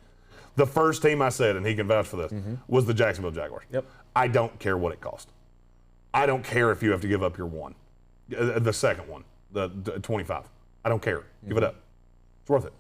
The first team I said, and he can vouch for this, was the Jacksonville Jaguars. Yep. I don't care what it cost. I don't care if you have to give up your one, the second one, the 25. I don't care. Give it up. It's worth it.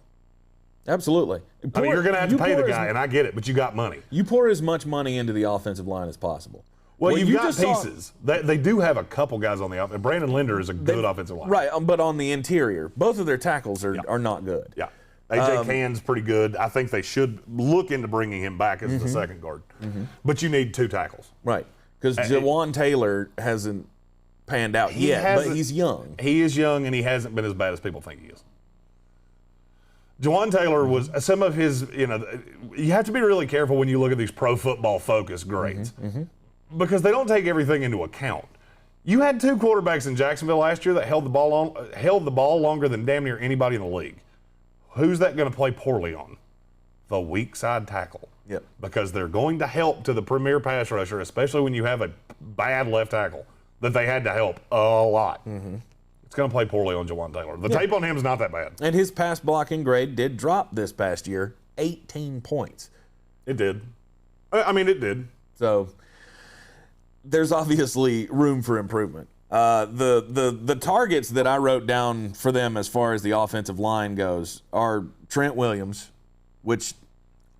Absolutely. I mean, you're going to have to pay the guy, and I get it, but you got money. You pour as much money into the offensive line as possible. Well, you've got pieces. They do have a couple guys on the offense. Brandon Linder is a good offensive line. Right, but on the interior, both of their tackles are not good. Yeah. A.J. Cann's pretty good. I think they should look into bringing him back as the second guard. But you need two tackles. Right, because Jawan Taylor hasn't panned out yet, but he's young. He is young, and he hasn't been as bad as people think he is. Jawan Taylor was some of his, you have to be really careful when you look at these Pro Football Focus grades because they don't take everything into account. You had two quarterbacks in Jacksonville last year that held the ball longer than damn near anybody in the league. Who's that going to play poorly on? The weak side tackle. Yep. Because they're going to help to the premier pass rusher, especially when you have a bad left tackle, that they had to help a lot. It's going to play poorly on Jawan Taylor. The tape on him is not that bad. And his pass blocking grade did drop this past year, 18 points. It did. I mean, it did. So there's obviously room for improvement. The targets that I wrote down for them as far as the offensive line goes are Trent Williams, which,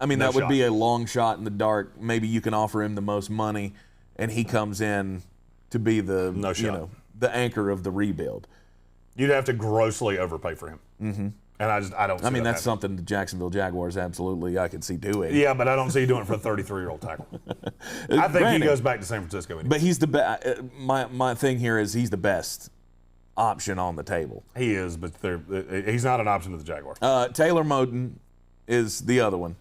I mean, that would be a long shot in the dark. Maybe you can offer him the most money, and he comes in to be the the anchor of the rebuild. You'd have to grossly overpay for him. And I don't see I mean, that that's something the Jacksonville Jaguars absolutely I could see doing. Yeah, but I don't see you doing it for a 33-year-old tackle. I think he goes back to San Francisco anyway. But he's the best. My thing here is he's the best option on the table. He is, but he's not an option to the Jaguars. Taylor Moton is the other one.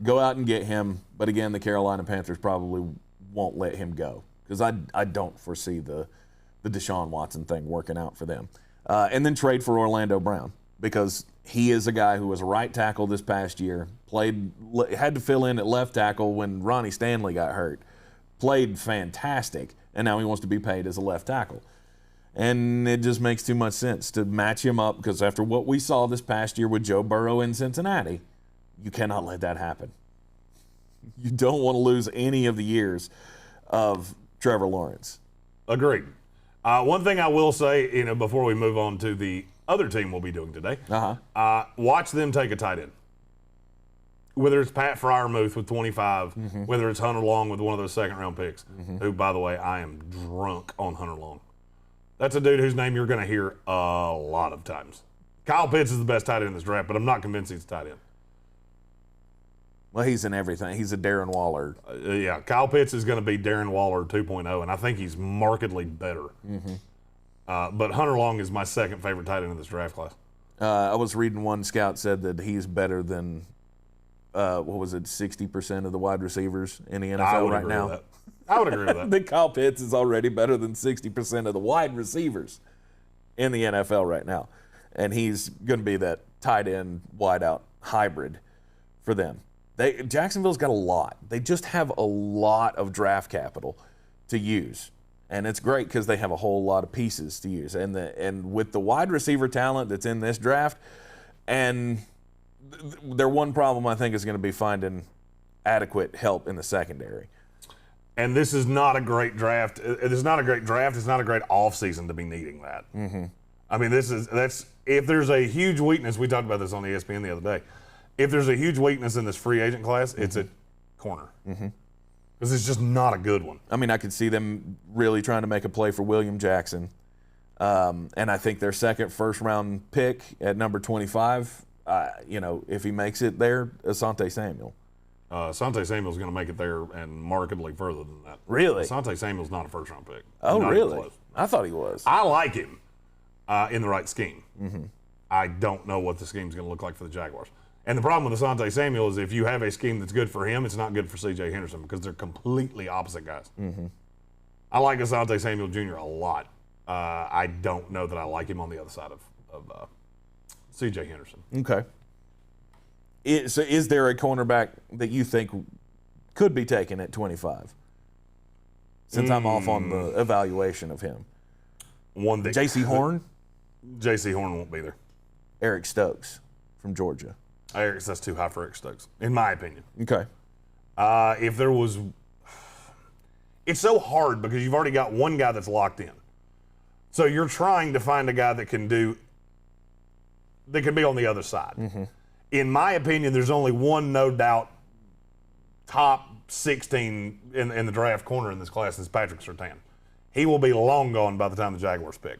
Go out and get him. But again, the Carolina Panthers probably won't let him go because I don't foresee the Deshaun Watson thing working out for them. And then trade for Orlando Brown because he is a guy who was a right tackle this past year, had to fill in at left tackle when Ronnie Stanley got hurt, played fantastic, and now he wants to be paid as a left tackle. And it just makes too much sense to match him up because after what we saw this past year with Joe Burrow in Cincinnati, you cannot let that happen. You don't want to lose any of the years of Trevor Lawrence. Agreed. One thing I will say, before we move on to the other team we'll be doing today, watch them take a tight end. Whether it's Pat Freiermuth with 25, whether it's Hunter Long with one of those second-round picks, who, by the way, I am drunk on Hunter Long. That's a dude whose name you're going to hear a lot of times. Kyle Pitts is the best tight end in this draft, but I'm not convinced he's a tight end. Well, he's in everything. He's a Darren Waller. Yeah, Kyle Pitts is going to be Darren Waller 2.0, and I think he's markedly better. But Hunter Long is my second favorite tight end in this draft class. I was reading one scout said that he's better than, 60% of the wide receivers in the NFL right now. I would agree with that. I think Kyle Pitts is already better than 60% of the wide receivers in the NFL right now. And he's going to be that tight end, wide out hybrid for them. Jacksonville's got a lot. They just have a lot of draft capital to use. And it's great because they have a whole lot of pieces to use. And with the wide receiver talent that's in this draft, and their one problem, I think, is going to be finding adequate help in the secondary. And this is not a great draft. It's not a great draft. It's not a great offseason to be needing that. I mean, if there's a huge weakness, we talked about this on ESPN the other day. If there's a huge weakness in this free agent class, it's at corner. Because it's just not a good one. I mean, I could see them really trying to make a play for William Jackson. And I think their second first-round pick at number 25, if he makes it there, Asante Samuel. Asante Samuel's going to make it there and markedly further than that. Really? Asante Samuel's not a first-round pick. Oh, Not really? even close. I thought he was. I like him in the right scheme. I don't know what the scheme's going to look like for the Jaguars. And the problem with Asante Samuel is if you have a scheme that's good for him, it's not good for C.J. Henderson because they're completely opposite guys. I like Asante Samuel Jr. a lot. I don't know that I like him on the other side of C.J. Henderson. Okay. So is there a cornerback that you think could be taken at 25? Since I'm off on the evaluation of him. One that J.C. Horn? J.C. Horn won't be there. Eric Stokes from Georgia. That's too high for Eric Stokes, in my opinion. Okay. If there was, it's so hard because you've already got one guy that's locked in. So you're trying to find a guy that can be on the other side. In my opinion, there's only one, no doubt, top 16 in the draft corner in this class, and it's Patrick Surtain. He will be long gone by the time the Jaguars pick.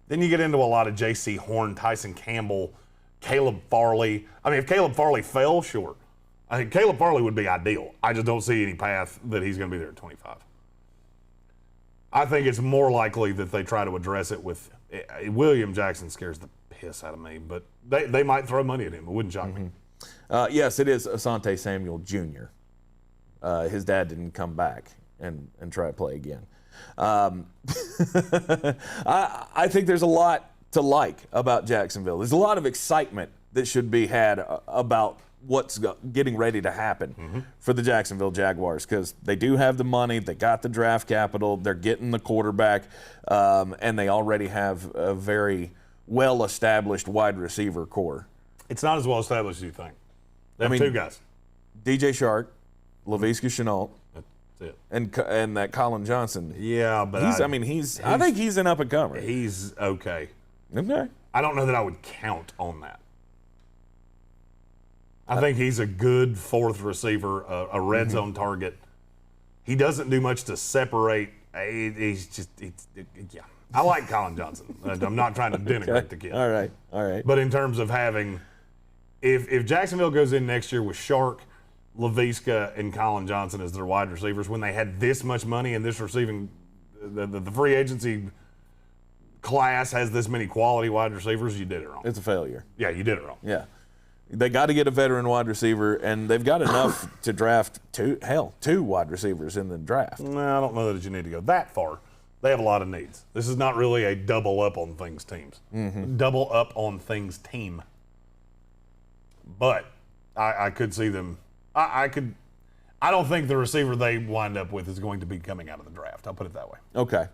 Then you get into a lot of J.C. Horn, Tyson Campbell, Caleb Farley. I mean, if Caleb Farley fell, sure. I think Caleb Farley would be ideal. I just don't see any path that he's going to be there at 25. I think it's more likely that they try to address it with William Jackson scares the piss out of me, but they might throw money at him. It wouldn't shock me. Yes, it is Asante Samuel Jr. His dad didn't come back and try to play again. I think there's a lot to like about Jacksonville. There's a lot of excitement that should be had about what's getting ready to happen for the Jacksonville Jaguars because they do have the money, they got the draft capital, they're getting the quarterback, and they already have a very well-established wide receiver core. It's not as well established as you think. They have two guys. DJ Shark, Laviska Shenault, That's it. and that Colin Johnson. Yeah, but I think he's an up-and-comer. He's okay. Okay. I don't know that I would count on that. I think he's a good fourth receiver, a red zone target. He doesn't do much to separate. Yeah. I like Colin Johnson. I'm not trying to denigrate the kid. All right. But in terms of having, if Jacksonville goes in next year with Shark, Laviska, and Colin Johnson as their wide receivers, when they had this much money and this receiving, the free agency class has this many quality wide receivers, you did it wrong. It's a failure. Yeah, you did it wrong. Yeah. They got to get a veteran wide receiver, and they've got enough to draft two wide receivers in the draft. No, I don't know that you need to go that far. They have a lot of needs. This is not really a double up on things teams. Double up on things team. But I could see them. I don't think the receiver they wind up with is going to be coming out of the draft. I'll put it that way. Okay.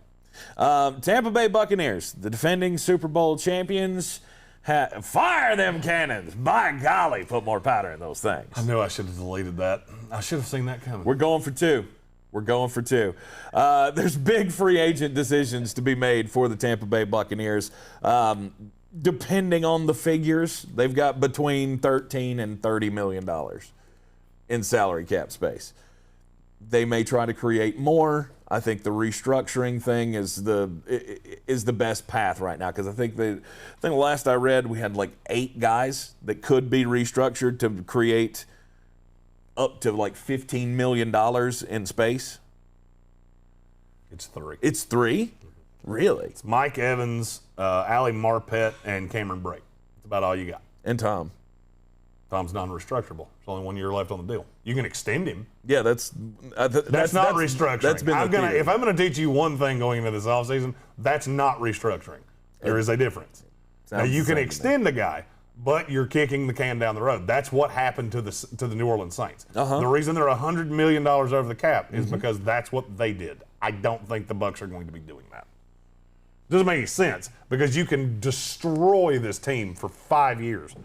Tampa Bay Buccaneers, the defending Super Bowl champions, fire them cannons. By golly, put more powder in those things. I knew I should have deleted that. I should have seen that coming. We're going for two. There's big free agent decisions to be made for the Tampa Bay Buccaneers. Depending on the figures, they've got between $13 and $30 million in salary cap space. They may try to create more. I think the restructuring thing is the best path right now because I think the last I read we had like 8 guys that could be restructured to create up to like $15 million in space. It's 3. It's 3? Really? It's Mike Evans, Ali Marpet, and Cameron Brake. That's about all you got. And Tom. Tom's non-restructurable. There's only 1 year left on the deal. You can extend him. Yeah, that's not restructuring. That's been if I'm going to teach you one thing going into this offseason, that's not restructuring. There is a difference. Now you can extend a guy, but you're kicking the can down the road. That's what happened to the New Orleans Saints. The reason they're $100 million over the cap is because that's what they did. I don't think the Bucs are going to be doing that. Doesn't make any sense because you can destroy this team for 5 years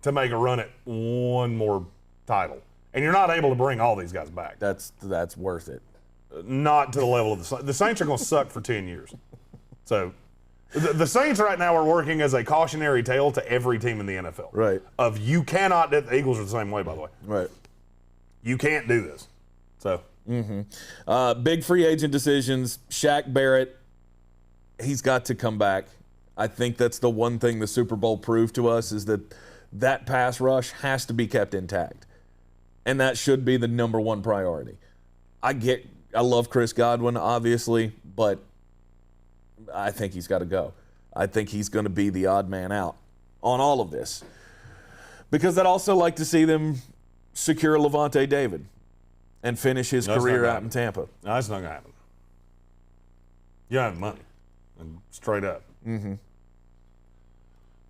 to make a run at one more title. And you're not able to bring all these guys back. That's worth it. Not to the level of the Saints. The Saints are going to suck for 10 years. So the Saints right now are working as a cautionary tale to every team in the NFL. Right. Of you cannot, the Eagles are the same way, by the way. Right. You can't do this. So. Big free agent decisions. Shaq Barrett, he's got to come back. I think that's the one thing the Super Bowl proved to us is that pass rush has to be kept intact. And that should be the number one priority. I love Chris Godwin, obviously, but I think he's got to go. I think he's going to be the odd man out on all of this. Because I'd also like to see them secure Levante David and finish his career out in Tampa. No, that's not going to happen. You don't have money. And straight up. Mm-hmm.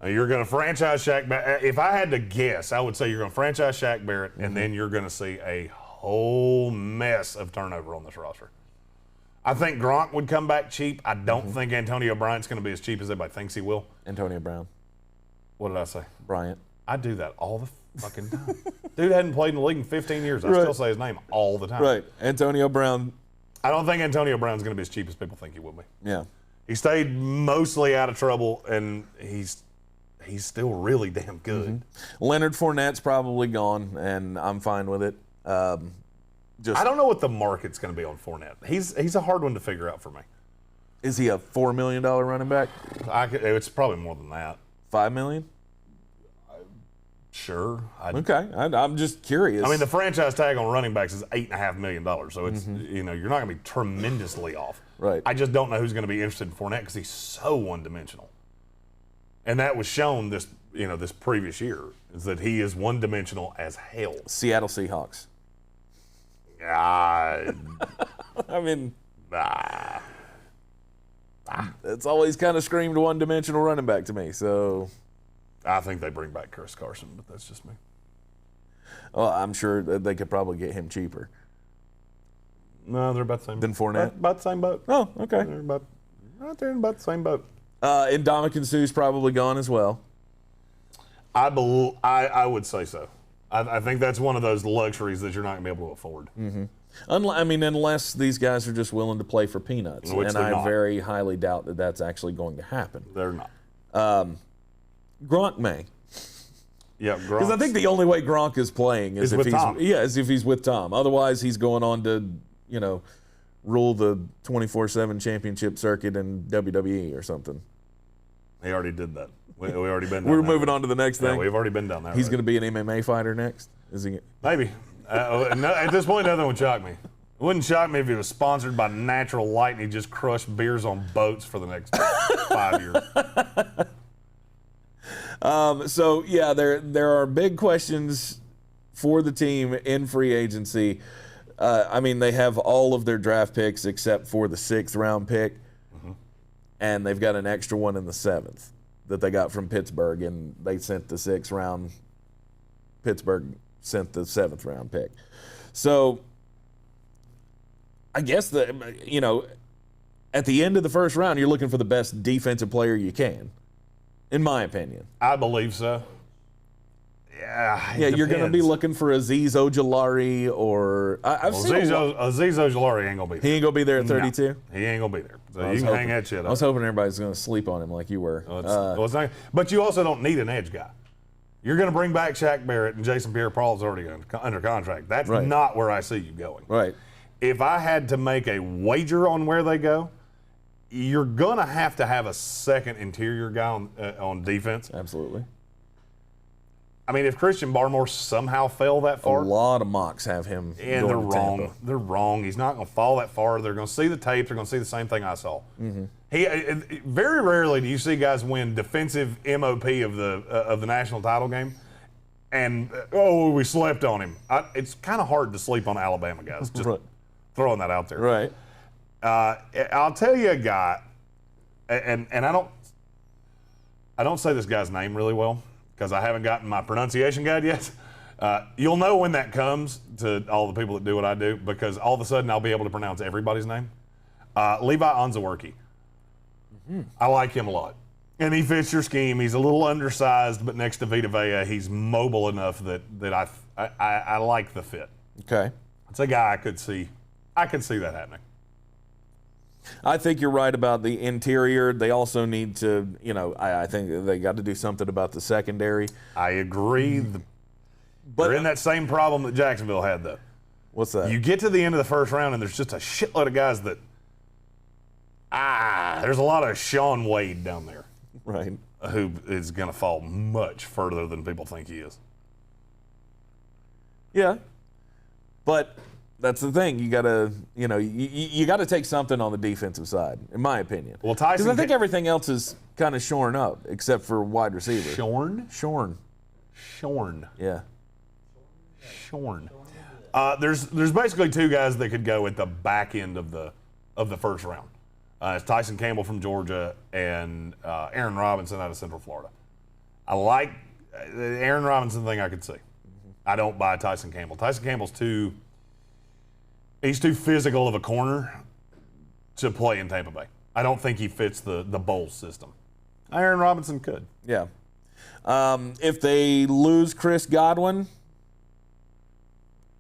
You're going to franchise Shaq Barrett. If I had to guess, I would say you're going to franchise Shaq Barrett, and then you're going to see a whole mess of turnover on this roster. I think Gronk would come back cheap. I don't think Antonio Bryant's going to be as cheap as everybody thinks he will. Antonio Brown. What did I say? Bryant. I do that all the fucking time. Dude hadn't played in the league in 15 years. I still say his name all the time. Right. Antonio Brown. I don't think Antonio Brown's going to be as cheap as people think he will be. Yeah. He stayed mostly out of trouble, and he's still really damn good. Mm-hmm. Leonard Fournette's probably gone, and I'm fine with it. I don't know what the market's going to be on Fournette. He's a hard one to figure out for me. Is he a $4 million running back? It's probably more than that. $5 million? Sure. Okay. I'm just curious. I mean, the franchise tag on running backs is $8.5 million, so it's you're not going to be tremendously off. Right. I just don't know who's going to be interested in Fournette because he's so one-dimensional, and that was shown this previous year is that he is one-dimensional as hell. Seattle Seahawks. I mean, it's always kind of screamed one-dimensional running back to me. So I think they bring back Chris Carson, but that's just me. Well, I'm sure that they could probably get him cheaper. No, they're about the same. Than Fournette? About the same boat. Oh, okay. They're right there in about the same boat. And Ndamukong Suh's probably gone as well. I would say so. I think that's one of those luxuries that you're not going to be able to afford. Mm-hmm. Unless these guys are just willing to play for peanuts. Which and I very highly doubt that that's actually going to happen. They're not. Gronk may. Yeah, because I think the only way Gronk is playing is if he's with Tom. Otherwise, he's going on to, rule the 24/7 championship circuit in WWE or something. He already did that. We already been. We're moving on to the next thing. Yeah, we've already been down there. He's going to be an MMA fighter next. Is he? Maybe. At this point, nothing would shock me. It wouldn't shock me if he was sponsored by Natural Light and he just crushed beers on boats for the next 5 years. So yeah, there are big questions for the team in free agency. They have all of their draft picks except for the 6th round pick, and they've got an extra one in the 7th that they got from Pittsburgh, and they sent the 6th round. Pittsburgh sent the 7th round pick. So I guess at the end of the first round, you're looking for the best defensive player you can, in my opinion. I believe so. Yeah, you're going to be looking for Azeez Ojulari or Azeez Ojulari ain't going to be there. He ain't going to be there at 32? No, he ain't going to be there. So you can hang that shit up. I was hoping everybody's going to sleep on him like you were. It's not, but you also don't need an edge guy. You're going to bring back Shaq Barrett, and Jason Pierre-Paul's already under contract. That's not where I see you going. Right. If I had to make a wager on where they go, you're going to have a second interior guy on defense. Absolutely. I mean, if Christian Barmore somehow fell that far. A lot of mocks have him. And they're wrong. Tampa. They're wrong. He's not going to fall that far. They're going to see the tape. They're going to see the same thing I saw. Mm-hmm. Very rarely do you see guys win defensive MOP of the national title game. And, we slept on him. It's kind of hard to sleep on Alabama guys. Just throwing that out there. Right. I'll tell you a guy, and I don't say this guy's name really well because I haven't gotten my pronunciation guide yet. You'll know when that comes to all the people that do what I do because all of a sudden I'll be able to pronounce everybody's name. Levi Onzowerki. Mm-hmm. I like him a lot. And he fits your scheme. He's a little undersized, but next to Vita Vea, he's mobile enough that I like the fit. Okay. It's a guy I could see that happening. I think you're right about the interior. They also need to, I think they got to do something about the secondary. I agree. But they're in that same problem that Jacksonville had, though. What's that? You get to the end of the first round, and there's just a shitload of guys that, there's a lot of Sean Wade down there. Right. Who is going to fall much further than people think he is. Yeah. But that's the thing. You gotta, you gotta take something on the defensive side, in my opinion. Well, Tyson, because I think everything else is kind of shorn up except for wide receiver. Shorn. Yeah. Shorn. There's basically two guys that could go at the back end of the first round. It's Tyson Campbell from Georgia and Aaron Robinson out of Central Florida. I like the Aaron Robinson thing I could see. I don't buy Tyson Campbell. Tyson Campbell's too physical of a corner to play in Tampa Bay. I don't think he fits the bowl system. Aaron Robinson could. Yeah. If they lose Chris Godwin,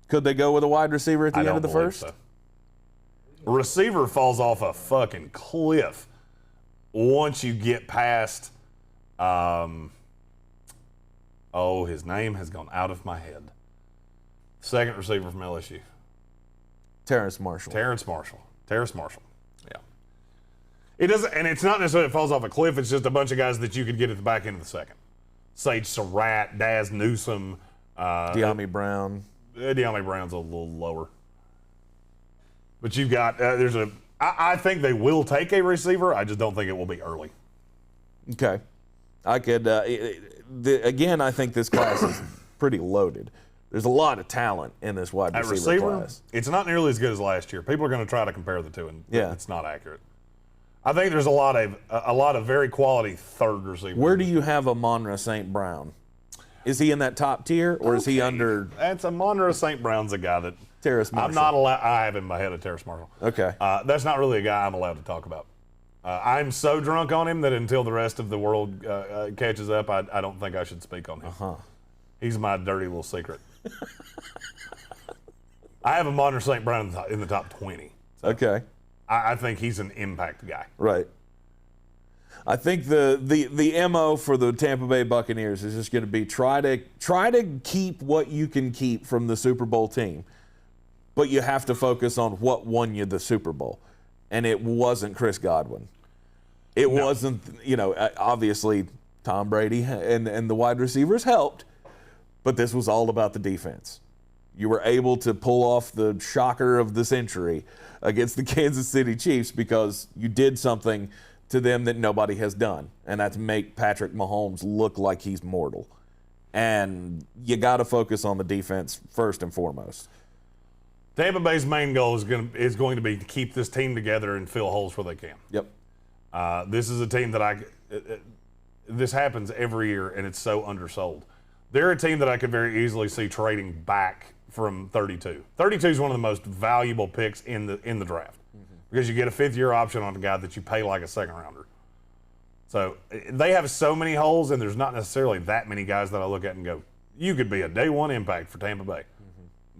could they go with a wide receiver at the end of the first? So. A receiver falls off a fucking cliff once you get past. His name has gone out of my head. Second receiver from LSU. Terrace Marshall. Terrace Marshall. Yeah. It doesn't, and it's not necessarily it falls off a cliff. It's just a bunch of guys that you could get at the back end of the second. Sage Surratt, Daz Newsome, De'Ami Brown. De'Ami Brown's a little lower. But you've got, I think they will take a receiver. I just don't think it will be early. Okay. I could, again, I think this class is pretty loaded. There's a lot of talent in this wide receiver class. It's not nearly as good as last year. People are going to try to compare the two, and it's not accurate. I think there's a lot of very quality third receivers. Where do you have Amon-Ra St. Brown? Is he in that top tier, or is he under? That's Amon-Ra St. Brown's a guy that Terrace Marshall. I'm not allowed. I have in my head a Terrace Marshall. Okay. That's not really a guy I'm allowed to talk about. I'm so drunk on him that until the rest of the world catches up, I don't think I should speak on him. He's my dirty little secret. I have Amon-Ra St. Brown in the top 20. So okay. I think he's an impact guy. Right. I think the MO for the Tampa Bay Buccaneers is just going to be try to keep what you can keep from the Super Bowl team, but you have to focus on what won you the Super Bowl, and it wasn't Chris Godwin. It wasn't, obviously Tom Brady and the wide receivers helped, but this was all about the defense. You were able to pull off the shocker of the century against the Kansas City Chiefs because you did something to them that nobody has done, and that's make Patrick Mahomes look like he's mortal. And you got to focus on the defense first and foremost. Tampa Bay's main goal is going to be to keep this team together and fill holes where they can. Yep. This is a team that this happens every year, and it's so undersold. They're a team that I could very easily see trading back from 32. 32 is one of the most valuable picks in the draft because you get a fifth-year option on a guy that you pay like a second-rounder. So they have so many holes, and there's not necessarily that many guys that I look at and go, you could be a day-one impact for Tampa Bay,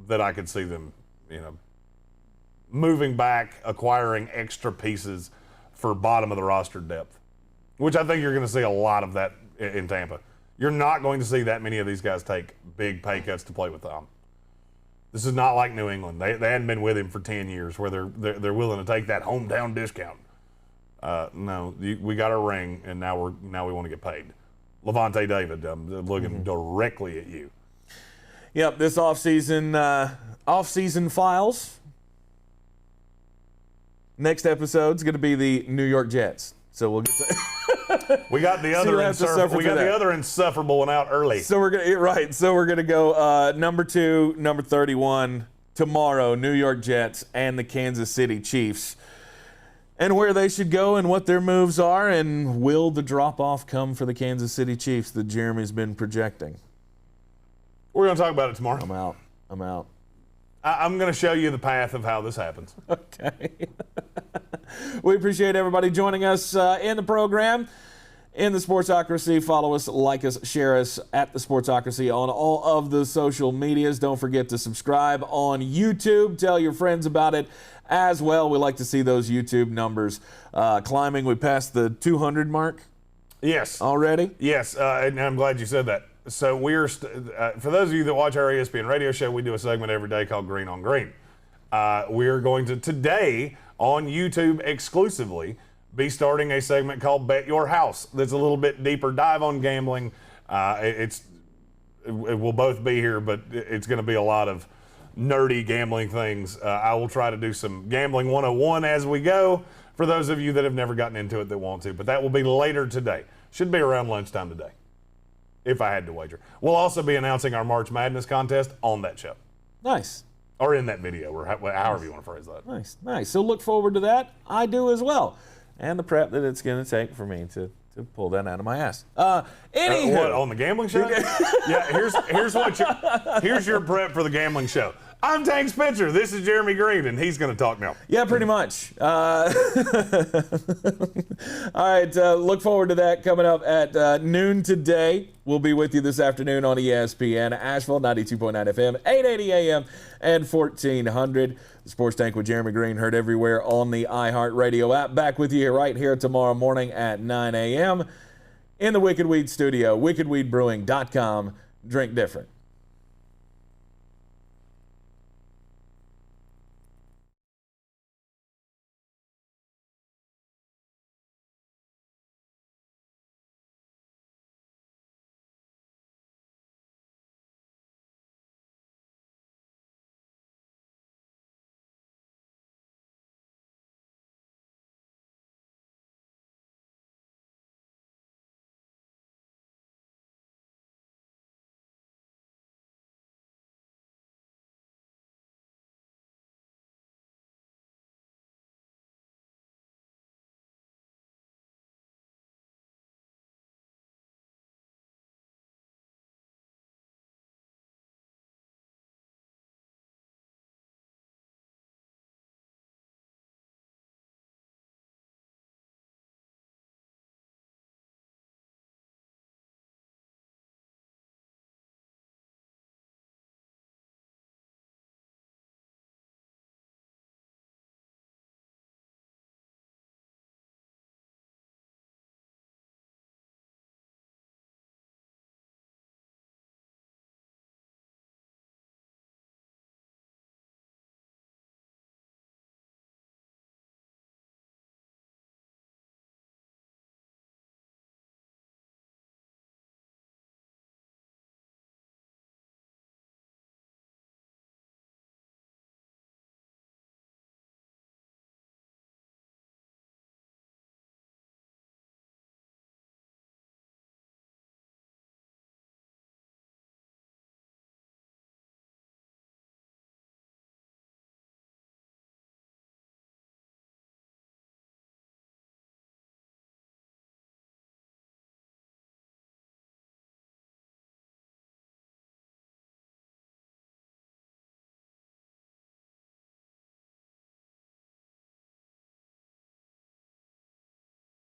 that I could see them, moving back, acquiring extra pieces for bottom-of-the-roster depth, which I think you're going to see a lot of that in Tampa. You're not going to see that many of these guys take big pay cuts to play with Tom. This is not like New England. They hadn't been with him for 10 years where they're willing to take that hometown discount. No, we got our ring, and now we want to get paid. Levante David, I'm looking directly at you. Yep, this offseason files. Next episode's going to be the New York Jets. So we'll get to We got the other insufferable one out early. So we're gonna go number 2, number 31 tomorrow. New York Jets and the Kansas City Chiefs, and where they should go and what their moves are, and will the drop off come for the Kansas City Chiefs that Jeremy's been projecting? We're gonna talk about it tomorrow. I'm out. I'm gonna show you the path of how this happens. Okay. We appreciate everybody joining us in the program. In the Sportsocracy, follow us, like us, share us at the Sportsocracy on all of the social medias. Don't forget to subscribe on YouTube. Tell your friends about it as well. We like to see those YouTube numbers climbing. We passed the 200 mark. Yes. Already? Yes, and I'm glad you said that. So we're for those of you that watch our ESPN radio show, we do a segment every day called Greene on Greene. We're going to today on YouTube exclusively be starting a segment called Bet Your House. That's a little bit deeper dive on gambling. It will both be here, but it's going to be a lot of nerdy gambling things. I will try to do some gambling 101 as we go for those of you that have never gotten into it that want to. But that will be later today. Should be around lunchtime today, if I had to wager. We'll also be announcing our March Madness contest on that show. Nice. Or in that video, or however you want to phrase that. Nice. So look forward to that. I do as well. And the prep that it's going to take for me to pull that out of my ass. Anywho. What, on the gambling show? Yeah, here's your prep for the gambling show. I'm Tank Spencer. This is Jeremy Greene, and he's going to talk now. Yeah, pretty much. All right, look forward to that coming up at noon today. We'll be with you this afternoon on ESPN Asheville, 92.9 FM, 880 AM, and 1400. The Sports Tank with Jeremy Greene, heard everywhere on the iHeartRadio app. Back with you right here tomorrow morning at 9 a.m. in the Wicked Weed studio, wickedweedbrewing.com. Drink different.